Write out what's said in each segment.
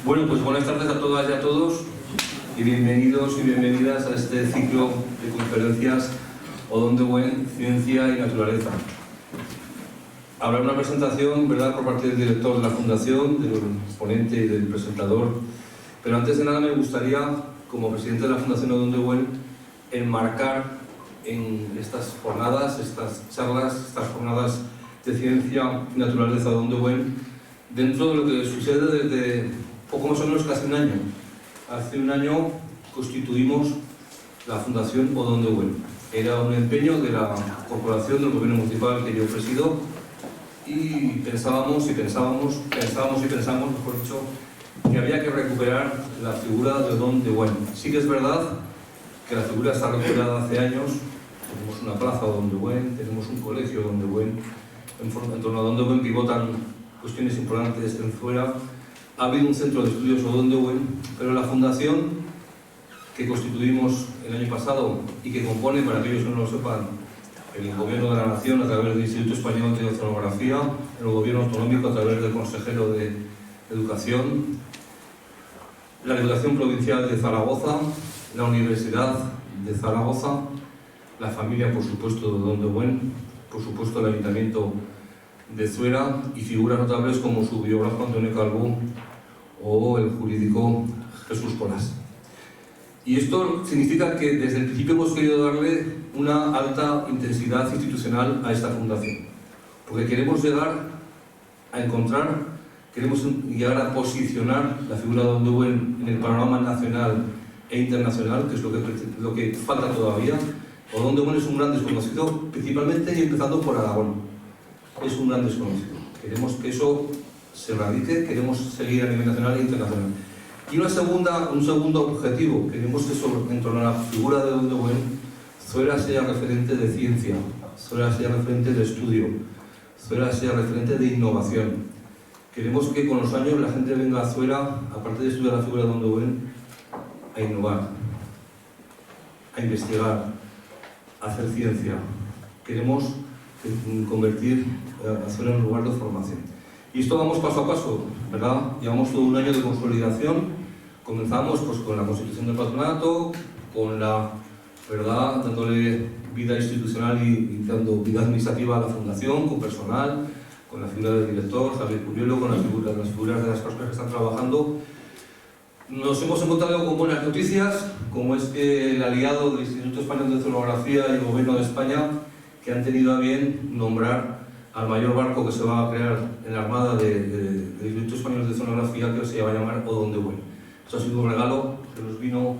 Bueno, pues buenas tardes a todas y a todos y bienvenidos y bienvenidas a este ciclo de conferencias Odón Buen, Ciencia y Naturaleza. Habrá una presentación, ¿verdad?, por parte del director de la Fundación, del ponente y del presentador, pero antes de nada me gustaría, como presidente de la Fundación Odón Buen, enmarcar en estas jornadas, estas charlas, estas jornadas de Ciencia y Naturaleza Odón Buen, dentro de lo que sucede desde poco más o menos casi un año. Hace un año constituimos la Fundación Odón Buen. Era un empeño de la corporación del gobierno municipal que yo presido y pensábamos, mejor dicho, que había que recuperar la figura de Odón Buen. Sí que es verdad que la figura está recuperada hace años. Tenemos una plaza Odón Buen, tenemos un colegio Odón Buen, en torno a Odón Buen pivotan cuestiones importantes en Zuera. Ha habido un centro de estudios Odón Buen, pero la fundación que constituimos el año pasado y que compone, para aquellos que no lo sepan, el Gobierno de la Nación a través del Instituto Español de Oceanografía, el Gobierno Autonómico a través del Consejero de Educación, la Diputación Provincial de Zaragoza, la Universidad de Zaragoza, la familia, por supuesto, de Odón Buen, por supuesto, el Ayuntamiento de Zuera y figuras notables como su biógrafo Antonio Calvo o el jurídico Jesús Colas. Y esto significa que desde el principio hemos querido darle una alta intensidad institucional a esta fundación, porque queremos llegar a encontrar, queremos llegar a posicionar la figura de Odón Buen en el panorama nacional e internacional, que es lo que falta todavía. Odón Buen es un gran desconocido, principalmente y empezando por Aragón. Es un gran desconocido. Queremos que eso se radique, queremos seguir a nivel nacional e internacional. Y un segundo objetivo, queremos que en torno a la figura de Odón Buen, Zuera sea referente de ciencia, Zuera sea referente de estudio, Zuera sea referente de innovación. Queremos que con los años la gente venga a Zuera, aparte de estudiar la figura de Odón Buen, a innovar, a investigar, a hacer ciencia. Queremos convertir a Zuera en un lugar de formación. Y esto vamos paso a paso, ¿verdad? Llevamos todo un año de consolidación. Comenzamos pues, con la constitución del patronato, con la, ¿verdad?, dándole vida institucional y dando vida administrativa a la fundación, con personal, con la figura del director, Javier Curielo, con las figuras de las personas que están trabajando. Nos hemos encontrado con buenas noticias, como es que el aliado del Instituto Español de Oceanografía y el Gobierno de España, que han tenido a bien nombrar al mayor barco que se va a crear en la Armada del Instituto Español de Oceanografía, que se va a llamar Odón Buen. Esto ha sido un regalo que nos vino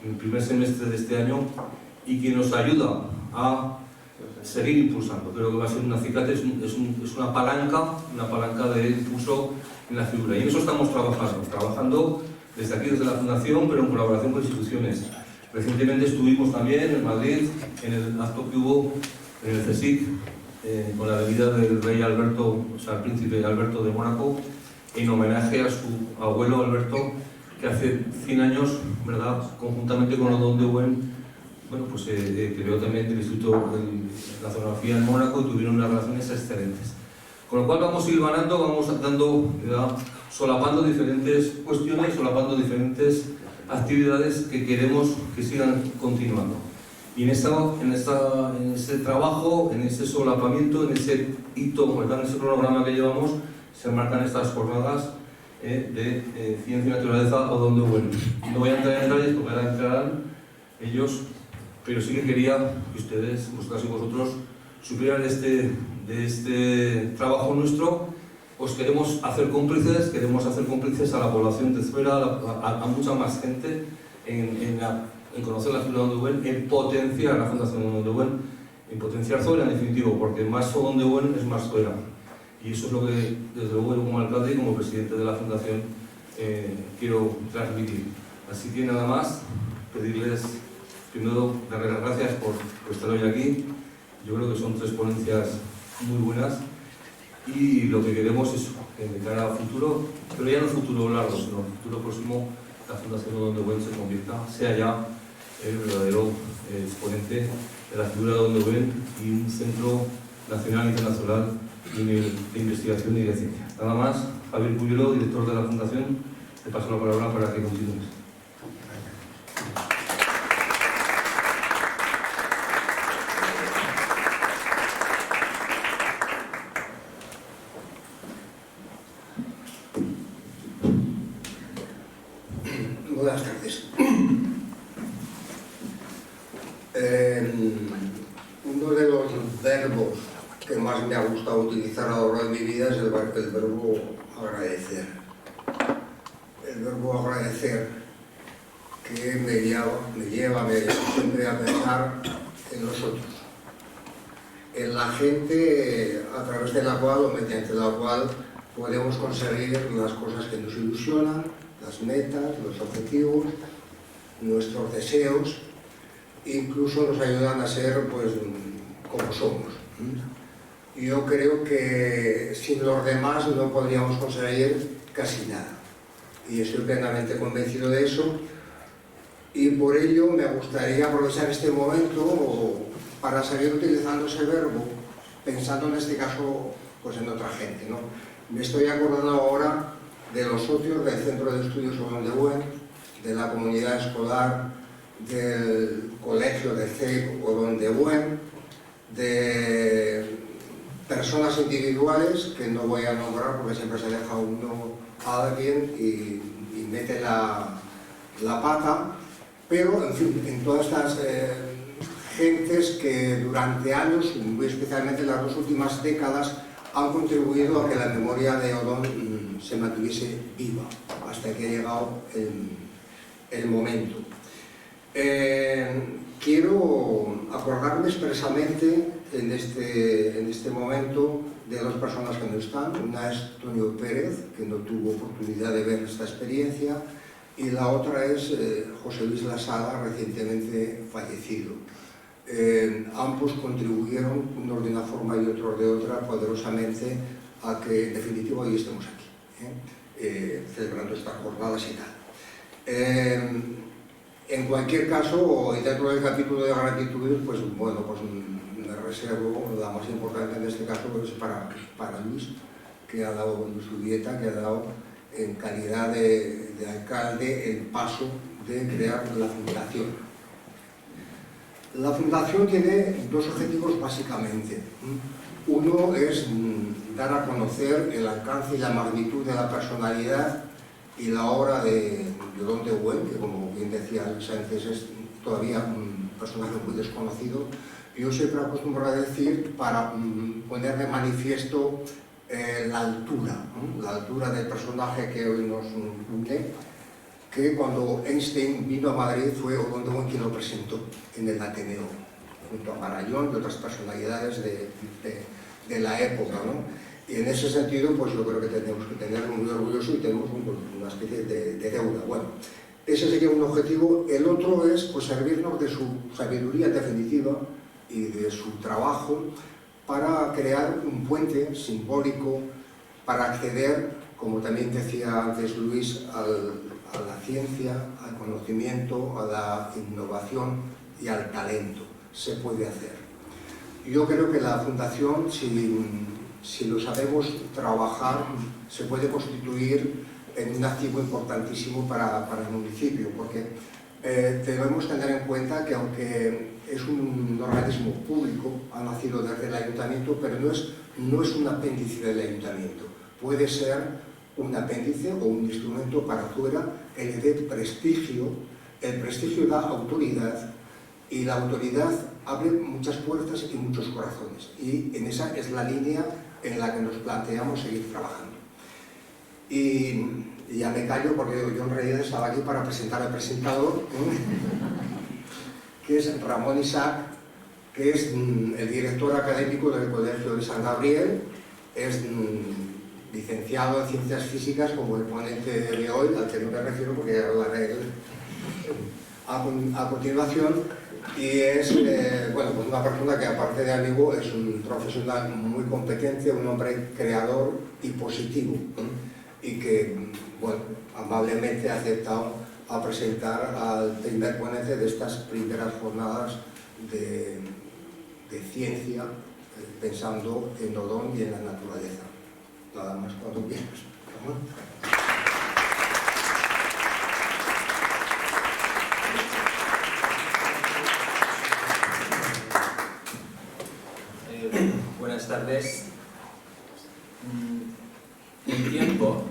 en el primer semestre de este año y que nos ayuda a seguir impulsando. Creo que va a ser un acicate, es una palanca de impulso en la figura. Y en eso estamos trabajando desde aquí, desde la Fundación, pero en colaboración con instituciones. Recientemente estuvimos también en Madrid, en el acto que hubo en el CSIC, con la venida del rey Alberto, o sea, el príncipe Alberto de Mónaco, en homenaje a su abuelo Alberto, que hace 100 años, ¿verdad?, conjuntamente con Odón Buen, bueno, pues creó también el Instituto de Oceanografía en Mónaco y tuvieron unas relaciones excelentes. Con lo cual vamos hilvanando, vamos dando, ¿verdad?, solapando diferentes cuestiones, solapando diferentes actividades que queremos que sigan continuando. Y en ese trabajo, en ese solapamiento, en ese hito, ¿verdad?, en ese cronograma que llevamos, se marcan estas jornadas de Ciencia y Naturaleza Odón Buen. No voy a entrar en detalles porque ahora entrarán ellos, pero sí que quería que ustedes, vosotras y vosotros, supieran de este trabajo nuestro. Pues queremos hacer cómplices a la población de Zuera, a mucha más gente en conocer la figura de Odón Buen, en potenciar la Fundación Odón Buen, en potenciar Zuera en definitivo, porque más Odón Buen es más Zuera. Y eso es lo que, desde luego, como alcalde y como presidente de la Fundación, quiero transmitir. Así que nada más, pedirles primero darles las gracias por estar hoy aquí. Yo creo que son 3 ponencias muy buenas y lo que queremos es, de cara al futuro, pero ya no futuro largo, sino el futuro próximo, la Fundación Odón de Buen se convierta, sea ya el verdadero exponente de la figura de Odón de Buen y un centro nacional e internacional de investigación y de ciencia. Nada más, Javier Puyuelo, director de la Fundación, te paso la palabra para que continúes. Buenas tardes. Uno de los verbos que más me ha gustado utilizar a lo largo de mi vida es el verbo agradecer. El verbo agradecer que me lleva siempre a pensar en los otros, en la gente a través de la cual o mediante la cual podemos conseguir las cosas que nos ilusionan, las metas, los objetivos, nuestros deseos, incluso nos ayudan a ser pues como somos. Yo creo que sin los demás no podríamos conseguir casi nada y estoy plenamente convencido de eso, y por ello me gustaría aprovechar este momento para seguir utilizando ese verbo, pensando en este caso pues en otra gente, ¿no? Me estoy acordando ahora de los socios del Centro de Estudios Odón de Buen, de la comunidad escolar, del colegio de CEIP Odón de Buen, de personas individuales que no voy a nombrar porque siempre se deja uno a alguien y mete la pata, pero en fin, en todas estas gentes que durante años, muy especialmente en las 2 últimas décadas, han contribuido a que la memoria de Odón se mantuviese viva hasta que ha llegado el momento. Quiero acordarme expresamente en este momento de 2 personas que no están. Una es Tonio Pérez, que no tuvo oportunidad de ver esta experiencia, y la otra es José Luis Lasada, recientemente fallecido. Ambos contribuyeron, unos de una forma y otros de otra, poderosamente a que en definitiva hoy estemos aquí, celebrando estas jornadas y tal. En cualquier caso, y dentro del capítulo de gratitud, pues bueno, pues me reservo la más importante en este caso, pues para Luis, que ha dado su dieta, que ha dado en calidad de alcalde el paso de crear la fundación. La fundación tiene 2 objetivos básicamente. Uno es dar a conocer el alcance y la magnitud de la personalidad y la obra de Odón de Buen, que como bien decía Luis Sánchez es todavía un personaje muy desconocido. Yo siempre acostumbro a decir, para poner de manifiesto la altura del personaje que hoy nos une, que cuando Einstein vino a Madrid fue Odón de Buen quien lo presentó en el Ateneo, junto a Marayón y otras personalidades de la época, ¿no? Y en ese sentido, pues yo creo que tenemos que tener muy orgulloso y tenemos una especie de deuda. Bueno, ese sería un objetivo. El otro es pues servirnos de su sabiduría definitiva y de su trabajo para crear un puente simbólico para acceder, como también decía antes Luis, a la ciencia, al conocimiento, a la innovación y al talento. Se puede hacer. Yo creo que la Fundación, si lo sabemos trabajar, se puede constituir en un activo importantísimo para el municipio, porque debemos tener en cuenta que aunque es un organismo público, ha nacido desde el ayuntamiento, pero no es un apéndice del ayuntamiento. Puede ser un apéndice o un instrumento para afuera que le dé prestigio. El prestigio da autoridad y la autoridad abre muchas puertas y muchos corazones. Y en esa es la línea en la que nos planteamos seguir trabajando. Y ya me callo porque yo en realidad estaba aquí para presentar al presentador, que es Ramón Isaac, que es el director académico del Colegio de San Gabriel, es licenciado en Ciencias Físicas, como el ponente de hoy, al que no me refiero porque ya hablaré a continuación, y es bueno, pues una persona que, aparte de amigo, es un profesional muy competente, un hombre creador y positivo, y que, bueno, amablemente ha aceptado a presentar al primer ponente de estas primeras jornadas de ciencia, pensando en Odón y en la naturaleza. Nada más, cuando quieras. Buenas tardes. El tiempo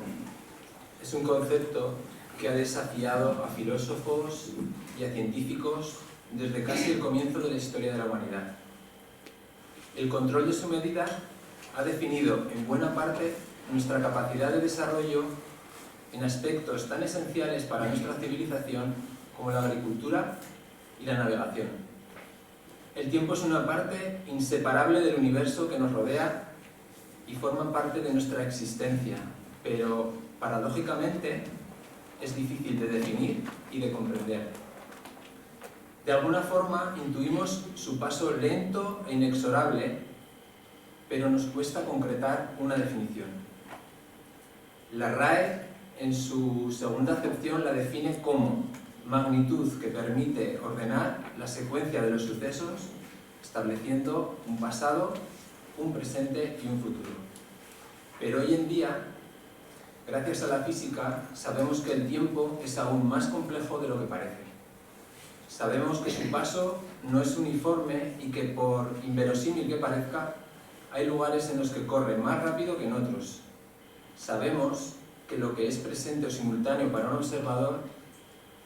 es un concepto que ha desafiado a filósofos y a científicos desde casi el comienzo de la historia de la humanidad. El control de su medida ha definido en buena parte nuestra capacidad de desarrollo en aspectos tan esenciales para nuestra civilización como la agricultura y la navegación. El tiempo es una parte inseparable del universo que nos rodea y forma parte de nuestra existencia, pero paradójicamente es difícil de definir y de comprender. De alguna forma intuimos su paso lento e inexorable, pero nos cuesta concretar una definición. La RAE, en su segunda acepción, la define como magnitud que permite ordenar la secuencia de los sucesos, estableciendo un pasado, un presente y un futuro. Pero hoy en día, gracias a la física, sabemos que el tiempo es aún más complejo de lo que parece. Sabemos que su paso no es uniforme y que, por inverosímil que parezca, hay lugares en los que corre más rápido que en otros. Sabemos que lo que es presente o simultáneo para un observador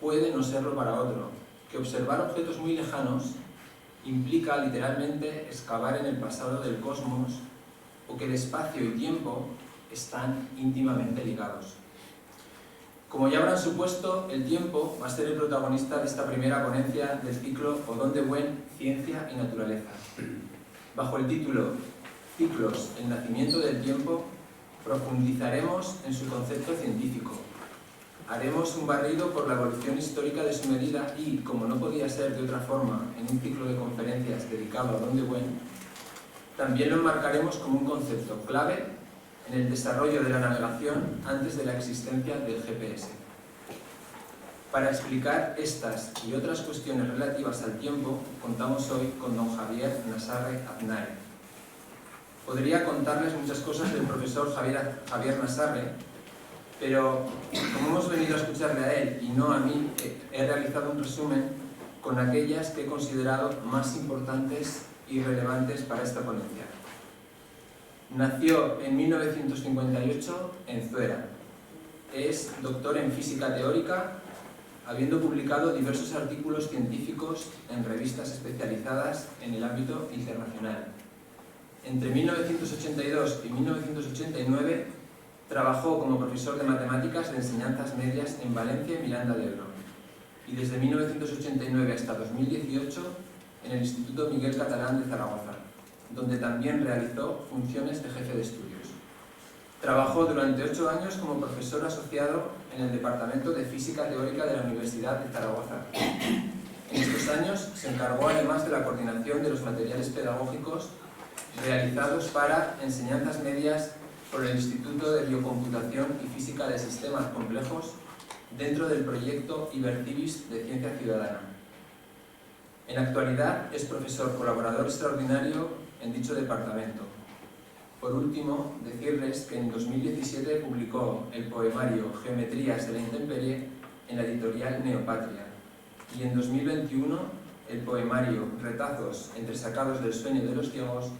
puede no serlo para otro, que observar objetos muy lejanos implica literalmente excavar en el pasado del cosmos, o que el espacio y tiempo están íntimamente ligados. Como ya habrán supuesto, el tiempo va a ser el protagonista de esta primera ponencia del ciclo Odón de Buen, Ciencia y Naturaleza. Bajo el título Ciclos, el nacimiento del tiempo, profundizaremos en su concepto científico. Haremos un barrido por la evolución histórica de su medida y, como no podía ser de otra forma en un ciclo de conferencias dedicado a Odón de Buen, también lo enmarcaremos como un concepto clave en el desarrollo de la navegación antes de la existencia del GPS. Para explicar estas y otras cuestiones relativas al tiempo, contamos hoy con don Javier Nasarre Aznay. Podría contarles muchas cosas del profesor Javier Nasarre, pero como hemos venido a escucharle a él y no a mí, he realizado un resumen con aquellas que he considerado más importantes y relevantes para esta ponencia. Nació en 1958 en Zuera. Es doctor en física teórica, habiendo publicado diversos artículos científicos en revistas especializadas en el ámbito internacional. Entre 1982 y 1989 trabajó como profesor de matemáticas de enseñanzas medias en Valencia y Miranda de Ebro, y desde 1989 hasta 2018 en el Instituto Miguel Catalán de Zaragoza, donde también realizó funciones de jefe de estudios. Trabajó durante 8 años como profesor asociado en el Departamento de Física Teórica de la Universidad de Zaragoza. En estos años se encargó además de la coordinación de los materiales pedagógicos realizados para enseñanzas medias por el Instituto de Biocomputación y Física de Sistemas Complejos dentro del proyecto Ibercivis de Ciencia Ciudadana. En la actualidad es profesor colaborador extraordinario en dicho departamento. Por último, decirles que en 2017 publicó el poemario Geometrías de la Intemperie en la editorial Neopatria, y en 2021 el poemario Retazos entresacados del sueño de los ciegos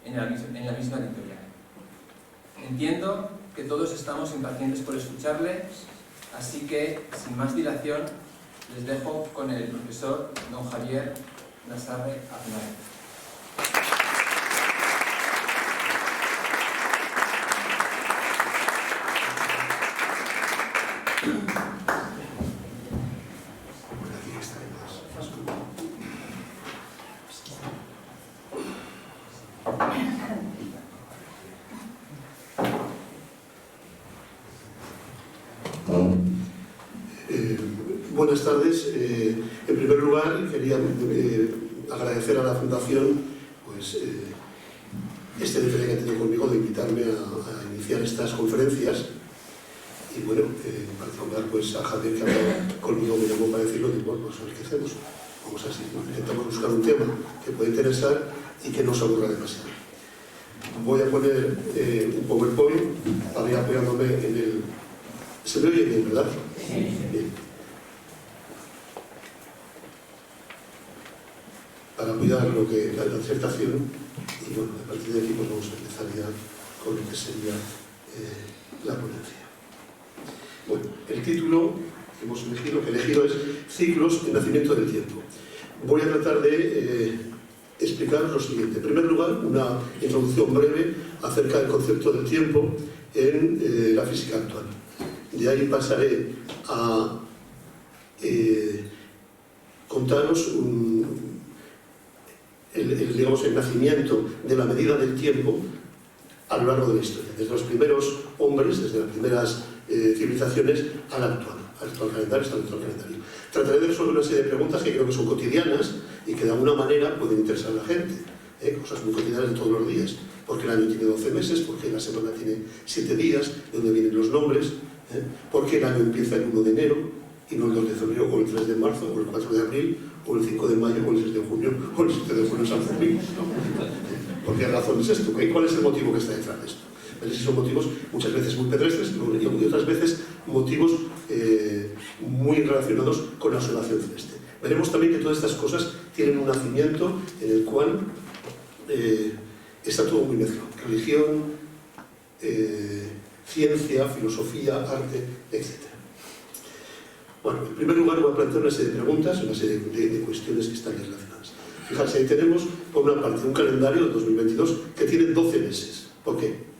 en la misma editorial. Entiendo que todos estamos impacientes por escucharle, así que, sin más dilación, les dejo con el profesor don Javier Nasarre Aznay. Buenas tardes. En primer lugar, quería agradecer a la Fundación pues, este detalle que ha tenido conmigo de invitarme a iniciar estas conferencias. Y bueno, en particular pues, a Javier, que ha hablado conmigo, me llamó para decirlo, y bueno, pues a ver qué hacemos. Vamos así, intentamos buscar un tema que pueda interesar y que no se aburra demasiado. Voy a poner un PowerPoint para ir apoyándome en el... ¿Se me oye bien, verdad? Sí. Bien. Para apoyar lo que la disertación, y bueno, a partir de aquí pues vamos a empezar ya con lo que sería la ponencia. Bueno, el título que hemos elegido, es Ciclos de nacimiento del tiempo. Voy a tratar de explicaros lo siguiente. En primer lugar, una introducción breve acerca del concepto del tiempo en la física actual. De ahí pasaré a contaros el nacimiento de la medida del tiempo a lo largo de la historia, desde los primeros hombres, desde las primeras civilizaciones al actual calendario, hasta el actual calendario. Trataré de resolver una serie de preguntas que creo que son cotidianas y que de alguna manera pueden interesar a la gente, cosas muy cotidianas de todos los días, porque el año tiene 12 meses, porque la semana tiene 7 días, de dónde vienen los nombres, porque el año empieza el 1 de enero y no el 2 de febrero, o el 3 de marzo, o el 4 de abril, o el 5 de mayo, o el 6 de junio, o el 7 de junio San Fermín. ¿Por qué razón es esto? ¿Cuál es el motivo que está detrás de esto? Si son motivos muchas veces muy pedestres y otras veces motivos muy relacionados con la observación celeste. Veremos también que todas estas cosas tienen un nacimiento en el cual está todo muy mezclado. Religión, ciencia, filosofía, arte, etc. Bueno, en primer lugar voy a plantear una serie de preguntas, una serie de cuestiones que están relacionadas. Fijarse, ahí tenemos por una parte un calendario de 2022 que tiene 12 meses. ¿Por qué?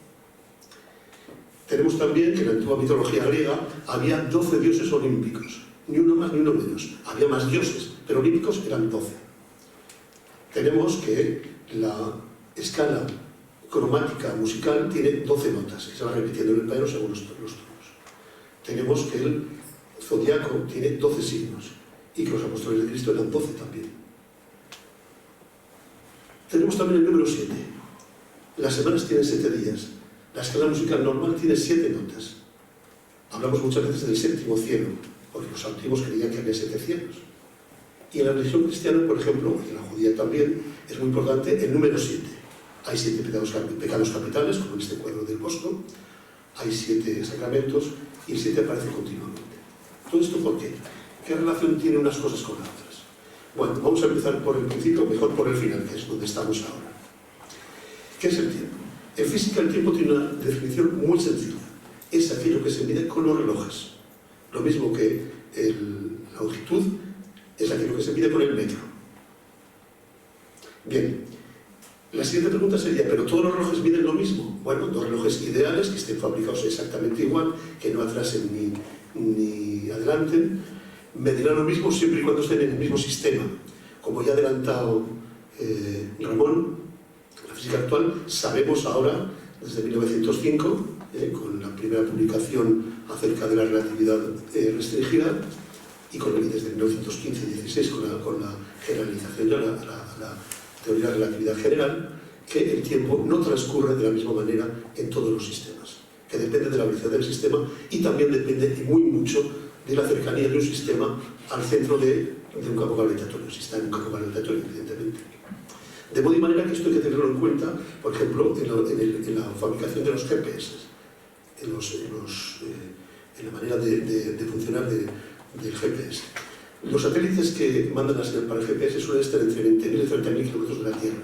Tenemos también que en la antigua mitología griega había 12 dioses olímpicos, ni uno más ni uno menos. Había más dioses, pero olímpicos eran 12. Tenemos que la escala cromática musical tiene 12 notas, que se va repitiendo en el piano según los tonos. Tenemos que el zodiaco tiene 12 signos, y que los apóstoles de Cristo eran 12 también. Tenemos también el número 7. Las semanas tienen 7 días. La escala musical normal tiene 7 notas. Hablamos muchas veces del séptimo cielo, porque los antiguos creían que había 7 cielos. Y en la religión cristiana, por ejemplo, y en la judía también, es muy importante el número 7. Hay 7 pecados capitales, como en este cuadro del Bosco, hay 7 sacramentos, y el 7 aparece continuamente. ¿Todo esto por qué? ¿Qué relación tienen unas cosas con las otras? Bueno, vamos a empezar por el principio, mejor por el final, que es donde estamos ahora. ¿Qué es el tiempo? En física el tiempo tiene una definición muy sencilla. Es aquello que se mide con los relojes. Lo mismo que la longitud es aquello que se mide con el metro. Bien, la siguiente pregunta sería, ¿pero todos los relojes miden lo mismo? Bueno, 2 relojes ideales que estén fabricados exactamente igual, que no atrasen ni adelanten, medirán lo mismo siempre y cuando estén en el mismo sistema. Como ya ha adelantado Ramón, la física actual, sabemos ahora, desde 1905, con la primera publicación acerca de la relatividad restringida, y desde 1915 y 16 con la generalización de la teoría de la relatividad general, que el tiempo no transcurre de la misma manera en todos los sistemas, que depende de la velocidad del sistema y también depende y muy mucho de la cercanía de un sistema al centro de un campo gravitatorio, si está en un campo gravitatorio, evidentemente. De modo y manera que esto hay que tenerlo en cuenta, por ejemplo, en la fabricación de los GPS, en la manera de funcionar del GPS. Los satélites que mandan la señal para el GPS suelen estar entre 20.000 y 30.000 kilómetros de la Tierra.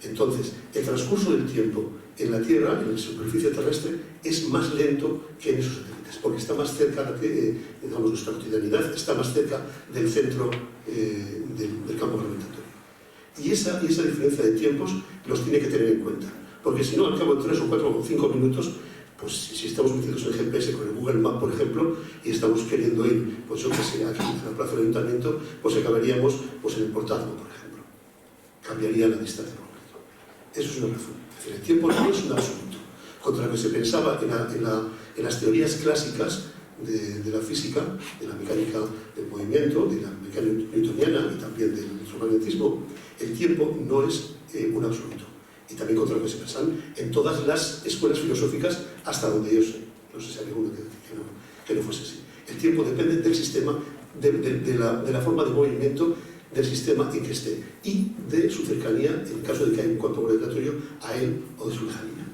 Entonces, el transcurso del tiempo en la Tierra, en la superficie terrestre, es más lento que en esos satélites, porque está más cerca, digamos, nuestra cotidianidad está más cerca del centro del campo gravitatorio. Y esa diferencia de tiempos los tiene que tener en cuenta, porque si no, al cabo de 3 o 4 o 5 minutos, pues si estamos metidos en el GPS con el Google Maps, por ejemplo, y estamos queriendo ir, pues yo que sé, aquí en la plaza del ayuntamiento, pues acabaríamos pues, en el Portazgo, por ejemplo. Cambiaría la distancia por completo. Eso es una razón. Es decir, el tiempo no es un absoluto. Contra lo que se pensaba en las teorías clásicas de la física, de la mecánica del movimiento, de la mecánica newtoniana y también del electromagnetismo, el tiempo no es un absoluto. Y también contra lo que se pensan en todas las escuelas filosóficas hasta donde yo sé. No sé si hay alguna que no fuese así. El tiempo depende del sistema, de la forma de movimiento del sistema en que esté y de su cercanía, en el caso de que haya un campo gravitatorio, a él o de su lejanía.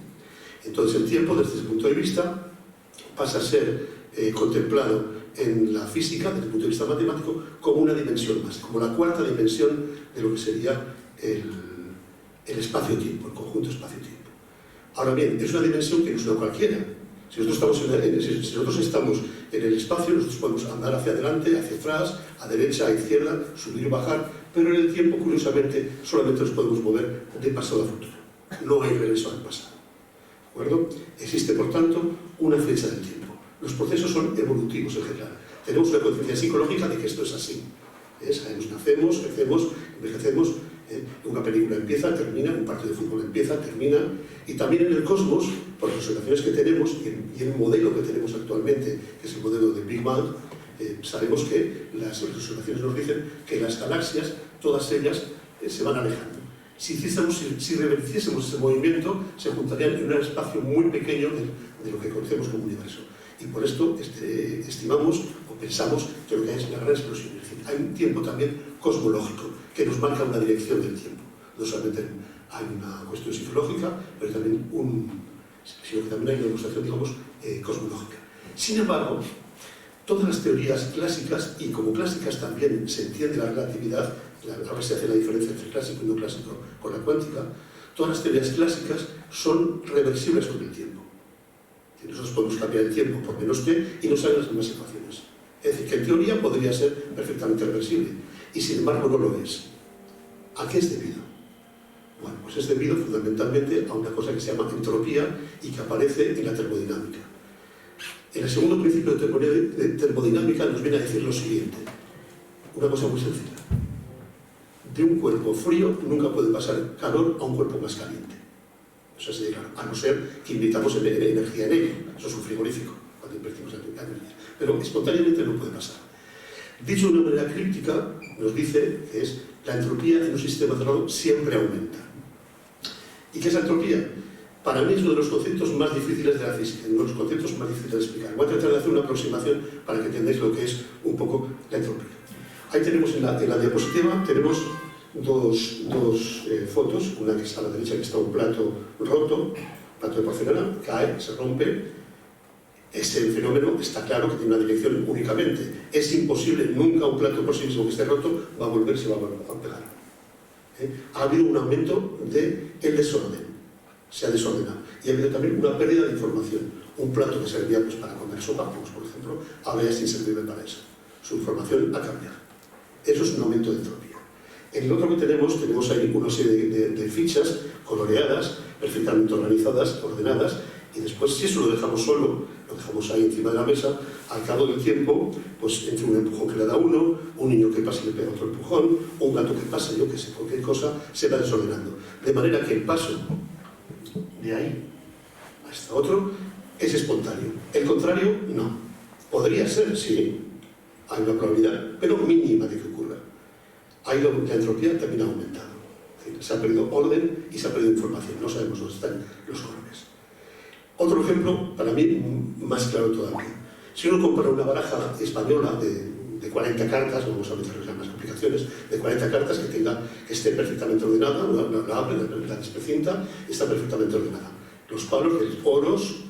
Entonces el tiempo, desde ese punto de vista, pasa a ser contemplado en la física, desde el punto de vista matemático, como una dimensión más, como la cuarta dimensión de lo que sería el espacio-tiempo, el conjunto espacio-tiempo. Ahora bien, es una dimensión que no es una cualquiera. Si nosotros estamos en el espacio, nosotros podemos andar hacia adelante, hacia atrás, a derecha, a izquierda, subir y bajar, pero en el tiempo, curiosamente, solamente nos podemos mover de pasado a futuro. No hay regreso al pasado. ¿De acuerdo? Existe, por tanto, una flecha del tiempo. Los procesos son evolutivos en general. Tenemos una conciencia psicológica de que esto es así. Sabemos, nacemos, crecemos, envejecemos. Una película empieza, termina, un partido de fútbol empieza, termina, y también en el cosmos, por las observaciones que tenemos y el modelo que tenemos actualmente, que es el modelo de Big Bang, sabemos que las observaciones nos dicen que las galaxias, todas ellas, se van alejando. Si revertiésemos ese movimiento, se juntarían en un espacio muy pequeño de lo que conocemos como universo. Y por esto estimamos o pensamos que lo que hay es una gran explosión. Es decir, hay un tiempo también cosmológico que nos marca una dirección del tiempo. No solamente hay una cuestión psicológica, pero también sino que también hay una demostración, digamos, cosmológica. Sin embargo, todas las teorías clásicas, y como clásicas también se entiende la relatividad, ahora se hace la diferencia entre clásico y no clásico con la cuántica, todas las teorías clásicas son reversibles con el tiempo. Nosotros podemos cambiar el tiempo por menos t y no salen las mismas ecuaciones. Es decir, que en teoría podría ser perfectamente reversible, y sin embargo no lo es. ¿A qué es debido? Bueno, pues es debido fundamentalmente a una cosa que se llama entropía y que aparece en la termodinámica. En el segundo principio de termodinámica nos viene a decir lo siguiente, una cosa muy sencilla. De un cuerpo frío nunca puede pasar calor a un cuerpo más caliente. Eso es claro, a no ser que invirtamos en energía en ello. Eso es un frigorífico, cuando invertimos en energía. Pero espontáneamente no puede pasar. Dicho de una manera críptica, nos dice que es la entropía en un sistema cerrado siempre aumenta. ¿Y qué es la entropía? Para mí es uno de los conceptos más difíciles de la física, uno de los conceptos más difíciles de explicar. Voy a tratar de hacer una aproximación para que entendáis lo que es un poco la entropía. Ahí tenemos en la diapositiva, tenemos dos fotos, una que está a la derecha, que está un plato roto, un plato de porcelana, cae, se rompe. Ese fenómeno está claro que tiene una dirección únicamente. Es imposible, nunca un plato por sí mismo que esté roto va a volver, se va a pegar. Ha habido un aumento del desorden, se ha desordenado. Y ha habido también una pérdida de información. Un plato que servía pues, para comer sopa, pues, por ejemplo, ahora ya es inservible para eso. Su información ha cambiado. Eso es un aumento de entropía. En el otro que tenemos ahí una serie de fichas coloreadas, perfectamente organizadas, ordenadas, y después, si eso lo dejamos solo, lo dejamos ahí encima de la mesa, al cabo del tiempo, pues entre un empujón que le da uno, un niño que pasa y le pega otro empujón, o un gato que pasa, yo que sé, cualquier cosa, se va desordenando. De manera que el paso de ahí hasta otro es espontáneo. El contrario, no. Podría ser, sí, hay una probabilidad, pero mínima de que ocurra. Ahí la entropía también ha aumentado. Es decir, se ha perdido orden y se ha perdido información. No sabemos dónde están los colores. Otro ejemplo, para mí, más claro todavía. Si uno compra una baraja española de 40 cartas, vamos a meterle más complicaciones, de 40 cartas que esté perfectamente ordenada, la abre, la desprecinta, está perfectamente ordenada. Los palos, oros,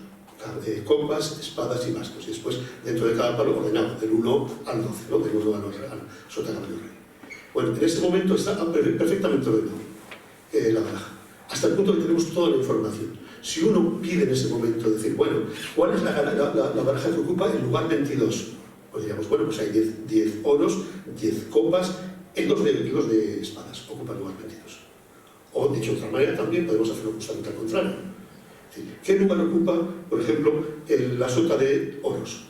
copas, espadas y bastos. Y después, dentro de cada palo, ordenado, del 1 al 12, ¿no? Del 1 al sota caballo rey. Bueno, en ese momento está perfectamente ordenado la baraja. Hasta el punto que tenemos toda la información. Si uno pide en ese momento decir, bueno, ¿cuál es la baraja que ocupa el lugar 22? Pues diríamos, bueno, pues hay 10 oros, 10 copas, el 2 de espadas ocupa el lugar 22. O, dicho de otra manera, también podemos hacerlo justamente al contrario. ¿Qué lugar ocupa, por ejemplo, la sota de oros?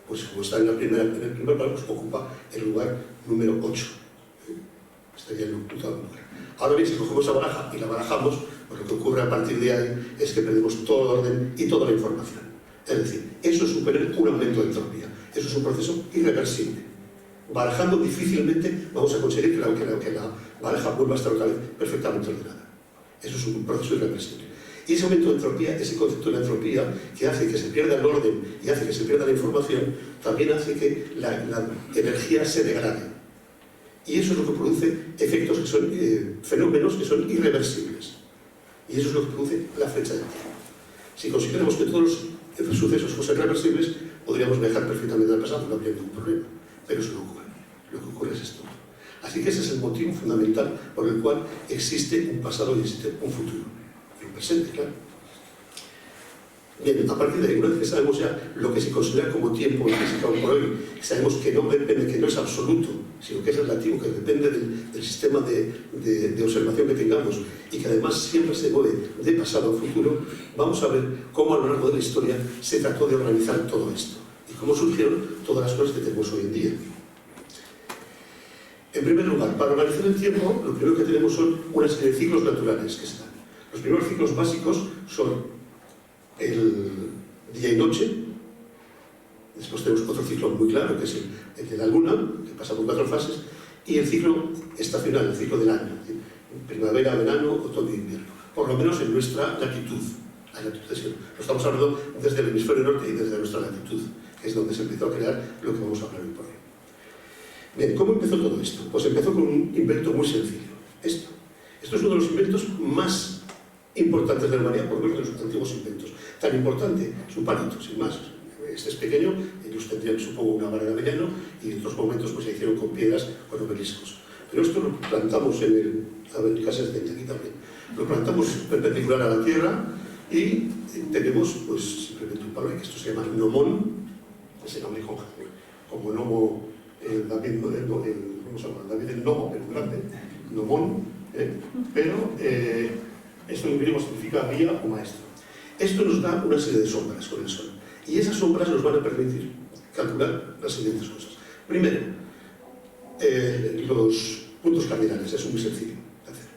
Pues como está en el primer palo, pues ocupa el lugar número 8. Estaría en un lugar. Ahora bien, si cogemos la baraja y la barajamos, pues lo que ocurre a partir de ahí es que perdemos todo el orden y toda la información. Es decir, eso supone un aumento de entropía. es un proceso irreversible. Barajando difícilmente vamos a conseguir que la baraja vuelva a estar otra vez perfectamente ordenada. Eso es un proceso irreversible. Y ese aumento de entropía, ese concepto de la entropía, que hace que se pierda el orden y hace que se pierda la información, también hace que la energía se degrade. Y eso es lo que produce efectos que son fenómenos que son irreversibles. Y eso es lo que produce la flecha del tiempo. Si consiguiéramos que todos los sucesos fuesen reversibles, podríamos viajar perfectamente al pasado, no habría ningún problema. Pero eso no ocurre. Lo que ocurre es esto. Así que ese es el motivo fundamental por el cual existe un pasado y existe un futuro. Y un presente, claro. Bien, a partir de ahí, una vez que sabemos ya lo que se considera como tiempo en física hoy por hoy, sabemos que no depende, que no es absoluto, sino que es relativo, que depende del sistema de observación que tengamos y que además siempre se mueve de pasado a futuro, vamos a ver cómo a lo largo de la historia se trató de organizar todo esto y cómo surgieron todas las cosas que tenemos hoy en día. En primer lugar, para organizar el tiempo, lo primero que tenemos son una serie de ciclos naturales que están. Los primeros ciclos básicos son el día y noche. Después tenemos otro ciclo muy claro, que es el de la luna, que pasa por 4 fases, y el ciclo estacional, el ciclo del año, primavera, verano, otoño e invierno, por lo menos en nuestra latitud. La latitud lo estamos hablando desde el hemisferio norte y desde nuestra latitud, que es donde se empezó a crear lo que vamos a hablar hoy por hoy. Bien, ¿cómo empezó todo esto? Pues empezó con un invento muy sencillo. Esto es uno de los inventos más importantes de la humanidad, por lo menos de los antiguos inventos. Tan importante, es un palito, sin más. Este es pequeño, ellos tendrían, supongo, una vara de avellano, y en otros momentos pues, se hicieron con piedras, con obeliscos. Pero esto lo plantamos en el... A ver, casi es de aquí también. Lo plantamos perpendicular a la tierra y tenemos, pues, simplemente un palo, que esto se llama gnomón, ese nombre como gnomo, David el gnomo, pero grande, gnomón, pero esto en griego significa guía o maestro. Esto nos da una serie de sombras con el sol. Y esas sombras nos van a permitir calcular las siguientes cosas. Primero, los puntos cardinales, eso es muy sencillo de hacer.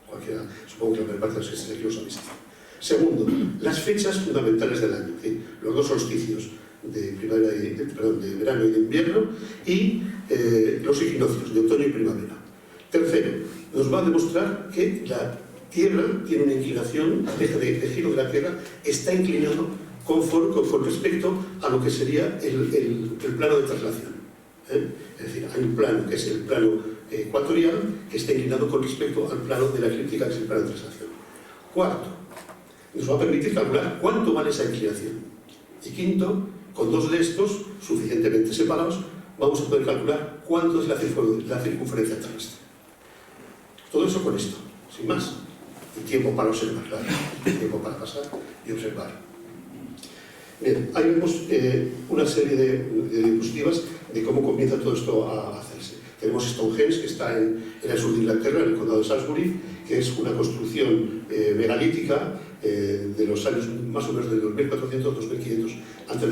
Cualquiera, supongo que la mayor parte de los que estén aquí lo sabéis hacer. Segundo, las fechas fundamentales del año, ¿sí? Los dos solsticios de verano y de invierno, y los equinoccios de otoño y primavera. Tercero, nos va a demostrar que la Tierra tiene una inclinación, el eje de giro de la Tierra está inclinado con respecto a lo que sería el plano de traslación. Es decir, hay un plano que es el plano ecuatorial que está inclinado con respecto al plano de la eclíptica, que es el plano de traslación. Cuarto, nos va a permitir calcular cuánto vale esa inclinación. Y quinto, con dos de estos suficientemente separados, vamos a poder calcular cuánto es la circunferencia terrestre. Todo eso con esto, sin más. Y tiempo para observar, claro. Tiempo para pasar y observar. Bien, ahí vemos una serie de diapositivas de cómo comienza todo esto a hacerse. Tenemos Stonehenge, que está en el sur de Inglaterra, en el condado de Salisbury, que es una construcción megalítica de los años más o menos del 2400-2500 a.C.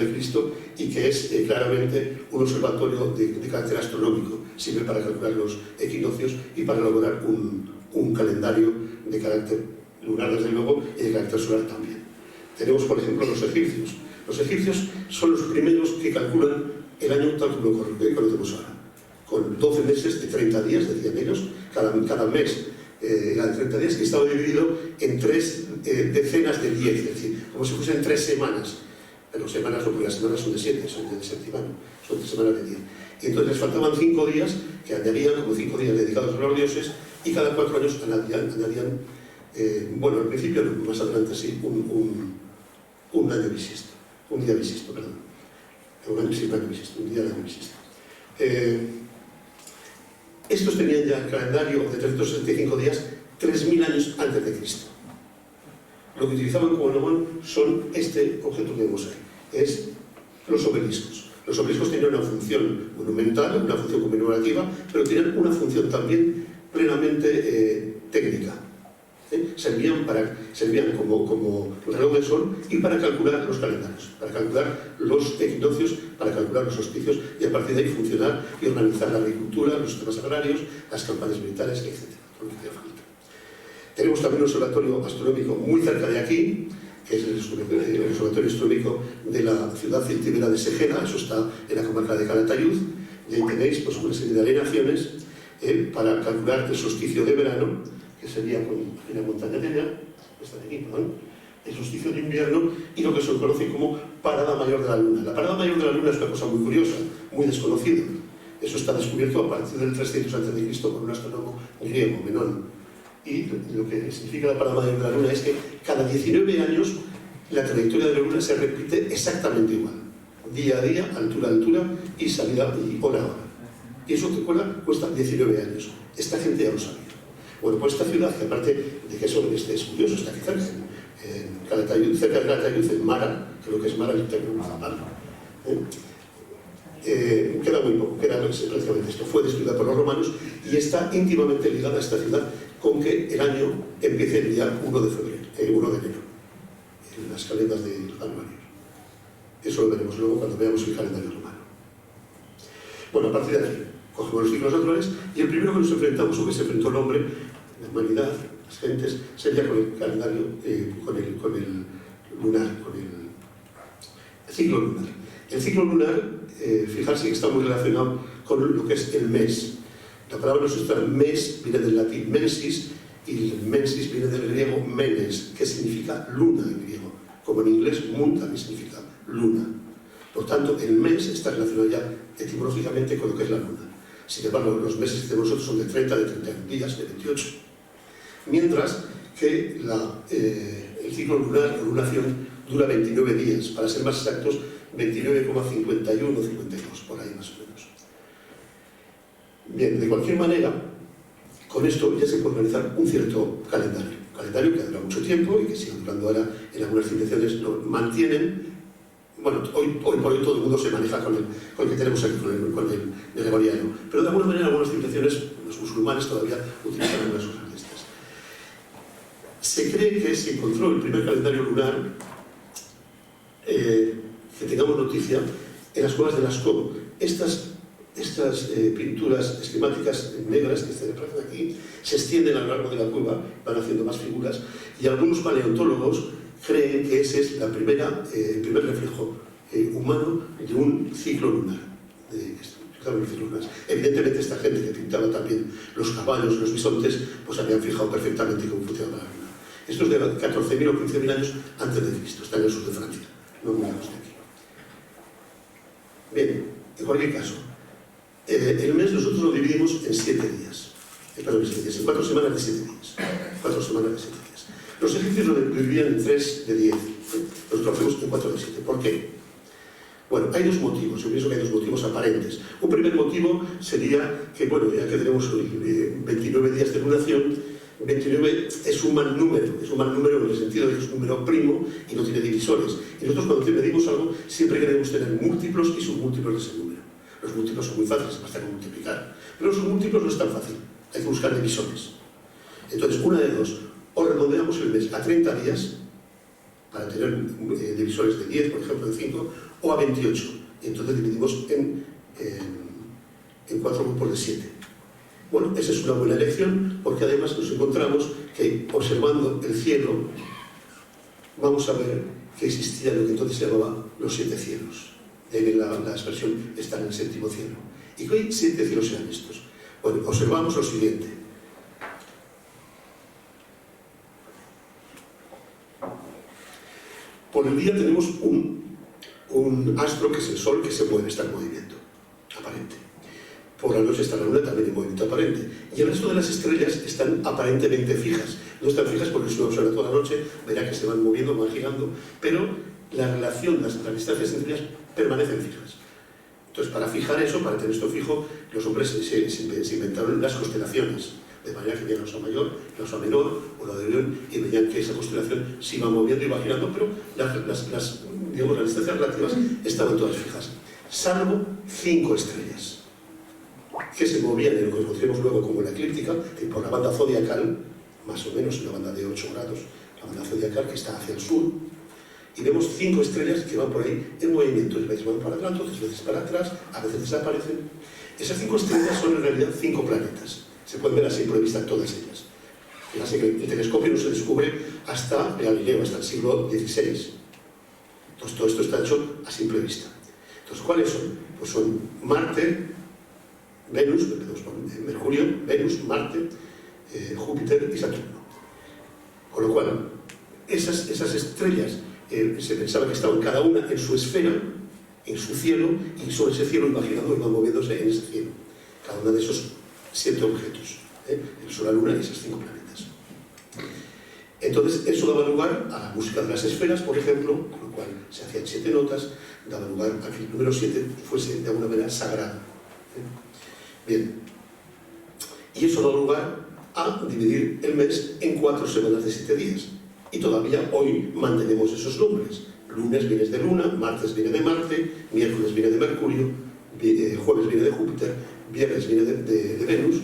y que es claramente un observatorio de carácter astronómico. Sirve para calcular los equinoccios y para elaborar un calendario de carácter lunar, desde luego, y de carácter solar también. Tenemos, por ejemplo, los egipcios. Los egipcios son los primeros que calculan el año tal como lo conocemos ahora, con 12 meses de 30 días, decían ellos, cada mes era de 30 días, que estaba dividido en 3 decenas de 10, es decir, como si fuesen 3 semanas. Pero semanas no, porque las semanas son de 7, son de septimano, son 3 semanas de 10. Y entonces les faltaban 5 días, que añadían como 5 días dedicados a los dioses, y cada 4 años añadían bueno, al principio, más adelante sí, un año bisiesto. Un día bisiesto, perdón. Un año bisiesto, un día de año bisiesto. Estos tenían ya el calendario de 365 días 3.000 años antes de Cristo. Lo que utilizaban como gnomón son este objeto que vemos ahí, es los obeliscos. Los obeliscos tenían una función monumental, una función conmemorativa, pero tenían una función también plenamente técnica. Servían como reloj del sol y para calcular los calendarios, para calcular los equinoccios, para calcular los solsticios y a partir de ahí funcionar y organizar la agricultura, los sistemas agrarios, las campañas militares, etc. Todo lo que hacía falta. Tenemos también un observatorio astronómico muy cerca de aquí, que es el Observatorio Histórico de la ciudad celtíbera de Segera, eso está en la comarca de Calatayud, y ahí tenéis pues, una serie de alineaciones para calcular el solsticio de verano, que sería con la montaña de allá, esta de aquí, perdón, el solsticio de invierno y lo que se conoce como parada mayor de la luna. La parada mayor de la luna es una cosa muy curiosa, muy desconocida. Eso está descubierto a partir del 300 a.C. por un astrónomo griego, Menón. Y lo que significa la parada mayor de la luna es que cada 19 años la trayectoria de la luna se repite exactamente igual. Día a día, altura a altura y salida y hora a hora. Y eso cuesta 19 años. Esta gente ya lo sabía. Bueno, pues esta ciudad, que aparte de que eso es curioso, está aquí cerca, en Calatayud, cerca de Calatayud, en Mara, creo que es Mara el término municipal. Queda muy poco, queda prácticamente esto. Fue destruida por los romanos y está íntimamente ligada a esta ciudad con que el año empiece el día 1 de enero, en las calendas de los anuarios. Eso lo veremos luego cuando veamos el calendario romano. Bueno, a partir de aquí, cogemos los ciclos naturales y el primero que nos enfrentamos, o que se enfrentó el hombre, la humanidad, las gentes, sería con el calendario, con el lunar, con el ciclo lunar. El ciclo lunar, fijarse que está muy relacionado con lo que es el mes. La palabra nuestra mes viene del latín mensis y el mensis viene del griego menes, que significa luna en griego, como en inglés moon también significa luna. Por tanto, el mes está relacionado ya etimológicamente con lo que es la luna. Sin embargo, los meses de nosotros son de 30, de 31 días, de 28. Mientras que el ciclo lunar o lunación dura 29 días, para ser más exactos, 29,51 o 52, por ahí más o menos. Bien, de cualquier manera, con esto ya se puede organizar un cierto calendario. Un calendario que dura mucho tiempo y que sigue durando ahora en algunas civilizaciones, lo mantienen. Bueno, hoy por hoy todo el mundo se maneja con el que tenemos aquí, con el gregoriano. Pero de alguna manera algunas civilizaciones, los musulmanes todavía utilizan algunas cosas de estas. Se cree que se encontró el primer calendario lunar, que tengamos noticia, en las cuevas de Lascaux. Estas pinturas esquemáticas negras que se aparecen aquí se extienden a lo largo de la cueva, van haciendo más figuras, y algunos paleontólogos creen que ese es el primer reflejo humano de un ciclo lunar. Evidentemente esta gente que pintaba también los caballos, los bisontes, pues habían fijado perfectamente cómo funcionaba la luna. Esto es de 14.000 o 15.000 años antes de Cristo, está en el sur de Francia, no muy lejos de aquí. Bien, en cualquier caso, el mes nosotros lo dividimos en 7 días. Perdón, en 4 semanas de 7 días. 4 semanas de 7 días. Los egipcios lo dividían en 3 de 10. Nosotros lo hacemos en 4 de 7. ¿Por qué? Bueno, hay dos motivos. Yo pienso que hay dos motivos aparentes. Un primer motivo sería que, bueno, ya que tenemos 29 días de lunación, 29 es un mal número. Es un mal número en el sentido de que es un número primo y no tiene divisores. Y nosotros cuando medimos algo siempre queremos tener múltiplos y submúltiplos de ese número. Los múltiplos son muy fáciles, basta con multiplicar. Pero los submúltiplos no es tan fácil. Hay que buscar divisores. Entonces, una de dos. O redondeamos el mes a 30 días, para tener divisores de 10, por ejemplo, de 5, o a 28. Y entonces dividimos en 4 grupos de 7. Bueno, esa es una buena elección, porque además nos encontramos que, observando el cielo, vamos a ver que existía lo que entonces se llamaba los 7 cielos. La expresión está en el 7º cielo. ¿Y qué 7 cielos sean estos? Bueno, observamos lo siguiente. Por el día tenemos un astro que es el Sol, que se mueve, está en movimiento aparente. Por la noche está la Luna también en movimiento aparente. Y el resto de las estrellas están aparentemente fijas. No están fijas porque si uno observa toda la noche verá que se van moviendo, van girando, pero la relación, las distancias entre ellas permanecen fijas. Entonces, para fijar eso, para tener esto fijo, los hombres se inventaron las constelaciones, de manera que veían la Osa Mayor, la Osa Menor o la de Orión, y veían que esa constelación se iba moviendo y iba girando, pero las distancias relativas estaban todas fijas, salvo 5 estrellas que se movían en lo que conocemos luego como la eclíptica, por la banda zodiacal, más o menos una banda de 8 grados, la banda zodiacal que está hacia el sur, y vemos 5 estrellas que van por ahí en movimiento, a veces van para adelante, otras veces para atrás, a veces desaparecen. Esas 5 estrellas son en realidad 5 planetas. Se pueden ver así por vista todas ellas. El telescopio no se descubre hasta Galileo, hasta el siglo XVI. Entonces todo esto está hecho a simple vista. Entonces, ¿cuáles son? Pues son Marte, Venus, Mercurio, Venus, Marte, Júpiter y Saturno. Con lo cual, esas estrellas se pensaba que estaban cada una en su esfera, en su cielo, y sobre ese cielo imaginado iban moviéndose en ese cielo. Cada uno de esos 7 objetos, el Sol, la Luna y esos 5 planetas. Entonces, eso daba lugar a la música de las esferas, por ejemplo, con lo cual se hacían 7 notas, daba lugar a que el número 7 fuese de alguna manera sagrado. Bien. Y eso da lugar a dividir el mes en 4 semanas de 7 días. Y todavía hoy mantenemos esos nombres. Lunes viene de Luna, martes viene de Marte, miércoles viene de Mercurio, jueves viene de Júpiter, viernes viene de Venus,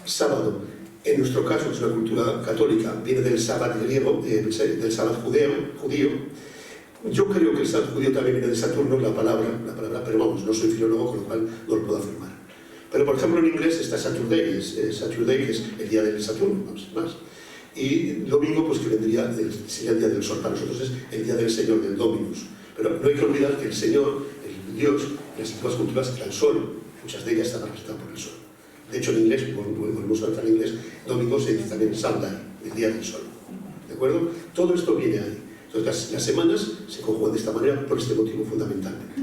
sábado, en nuestro caso, que es una cultura católica, viene del sábado griego, del sábado judío. Yo creo que el sábado judío también viene de Saturno, la palabra, pero vamos, no soy filólogo, con lo cual no lo puedo afirmar. Pero, por ejemplo, en inglés está Saturday, Saturday, que es el día del Saturno, vamos, más. Y domingo, pues que vendría, sería el día del Sol. Para nosotros es el día del Señor, del Dominus. Pero no hay que olvidar que el Señor, el Dios, en las antiguas culturas era el Sol. Muchas de ellas están representadas por el Sol. De hecho, en inglés, volvemos a hablar en inglés, domingo se dice también Sunday, el día del Sol. ¿De acuerdo? Todo esto viene ahí. Entonces, las semanas se conjugan de esta manera por este motivo fundamentalmente.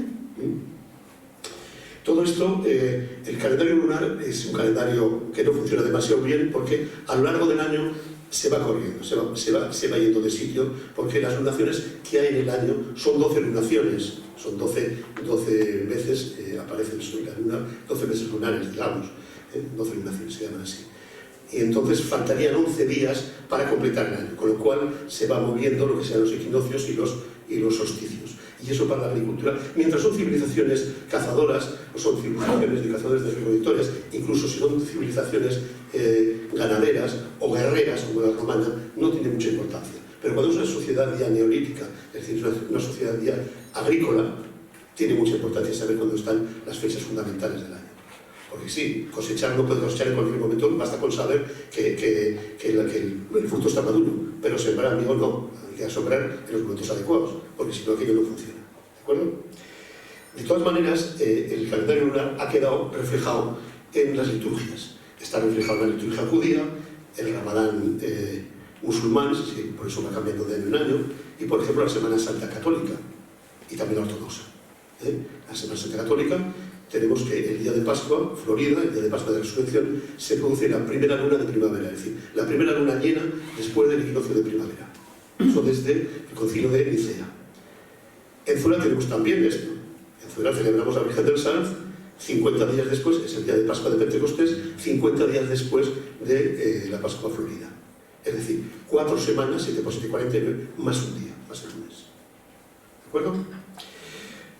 Todo esto, el calendario lunar es un calendario que no funciona demasiado bien porque a lo largo del año se va corriendo, se va yendo de sitio, porque las lunaciones que hay en el año son 12 lunaciones, son 12 veces, aparece el Sol y la Luna, 12 meses lunares, digamos, 12 lunaciones se llaman así. Y entonces faltarían 11 días para completar el año, con lo cual se va moviendo lo que sean los equinoccios y los solsticios. Y eso para la agricultura, mientras son civilizaciones cazadoras, o son civilizaciones de cazadores de recolectores, incluso si son civilizaciones ganaderas o guerreras como la romana, no tiene mucha importancia. Pero cuando es una sociedad ya neolítica, es decir, una sociedad ya agrícola, tiene mucha importancia saber cuándo están las fechas fundamentales del año. Porque sí, cosechar no puede cosechar en cualquier momento, basta con saber que el fruto está maduro, pero sembrar, amigo, no, hay que sembrar en los momentos adecuados, porque si no aquello no funciona. ¿De acuerdo? De todas maneras, el calendario lunar ha quedado reflejado en las liturgias. Está reflejado en la liturgia judía, el Ramadán musulmán, por eso va cambiando de año en año, y por ejemplo la Semana Santa Católica, y también la ortodoxa. La Semana Santa Católica, tenemos que el día de Pascua, Florida, el día de Pascua de Resurrección, se produce la primera luna de primavera, es decir, la primera luna llena después del equinoccio de primavera. Eso desde el concilio de Nicea. En Zuela tenemos también esto. En Zuela celebramos a la Virgen del Sanz, 50 días después, es el día de Pascua de Pentecostés, 50 días después de la Pascua Florida. Es decir, 4 semanas, 7 por 7, 49, más un día, más el lunes. ¿De acuerdo?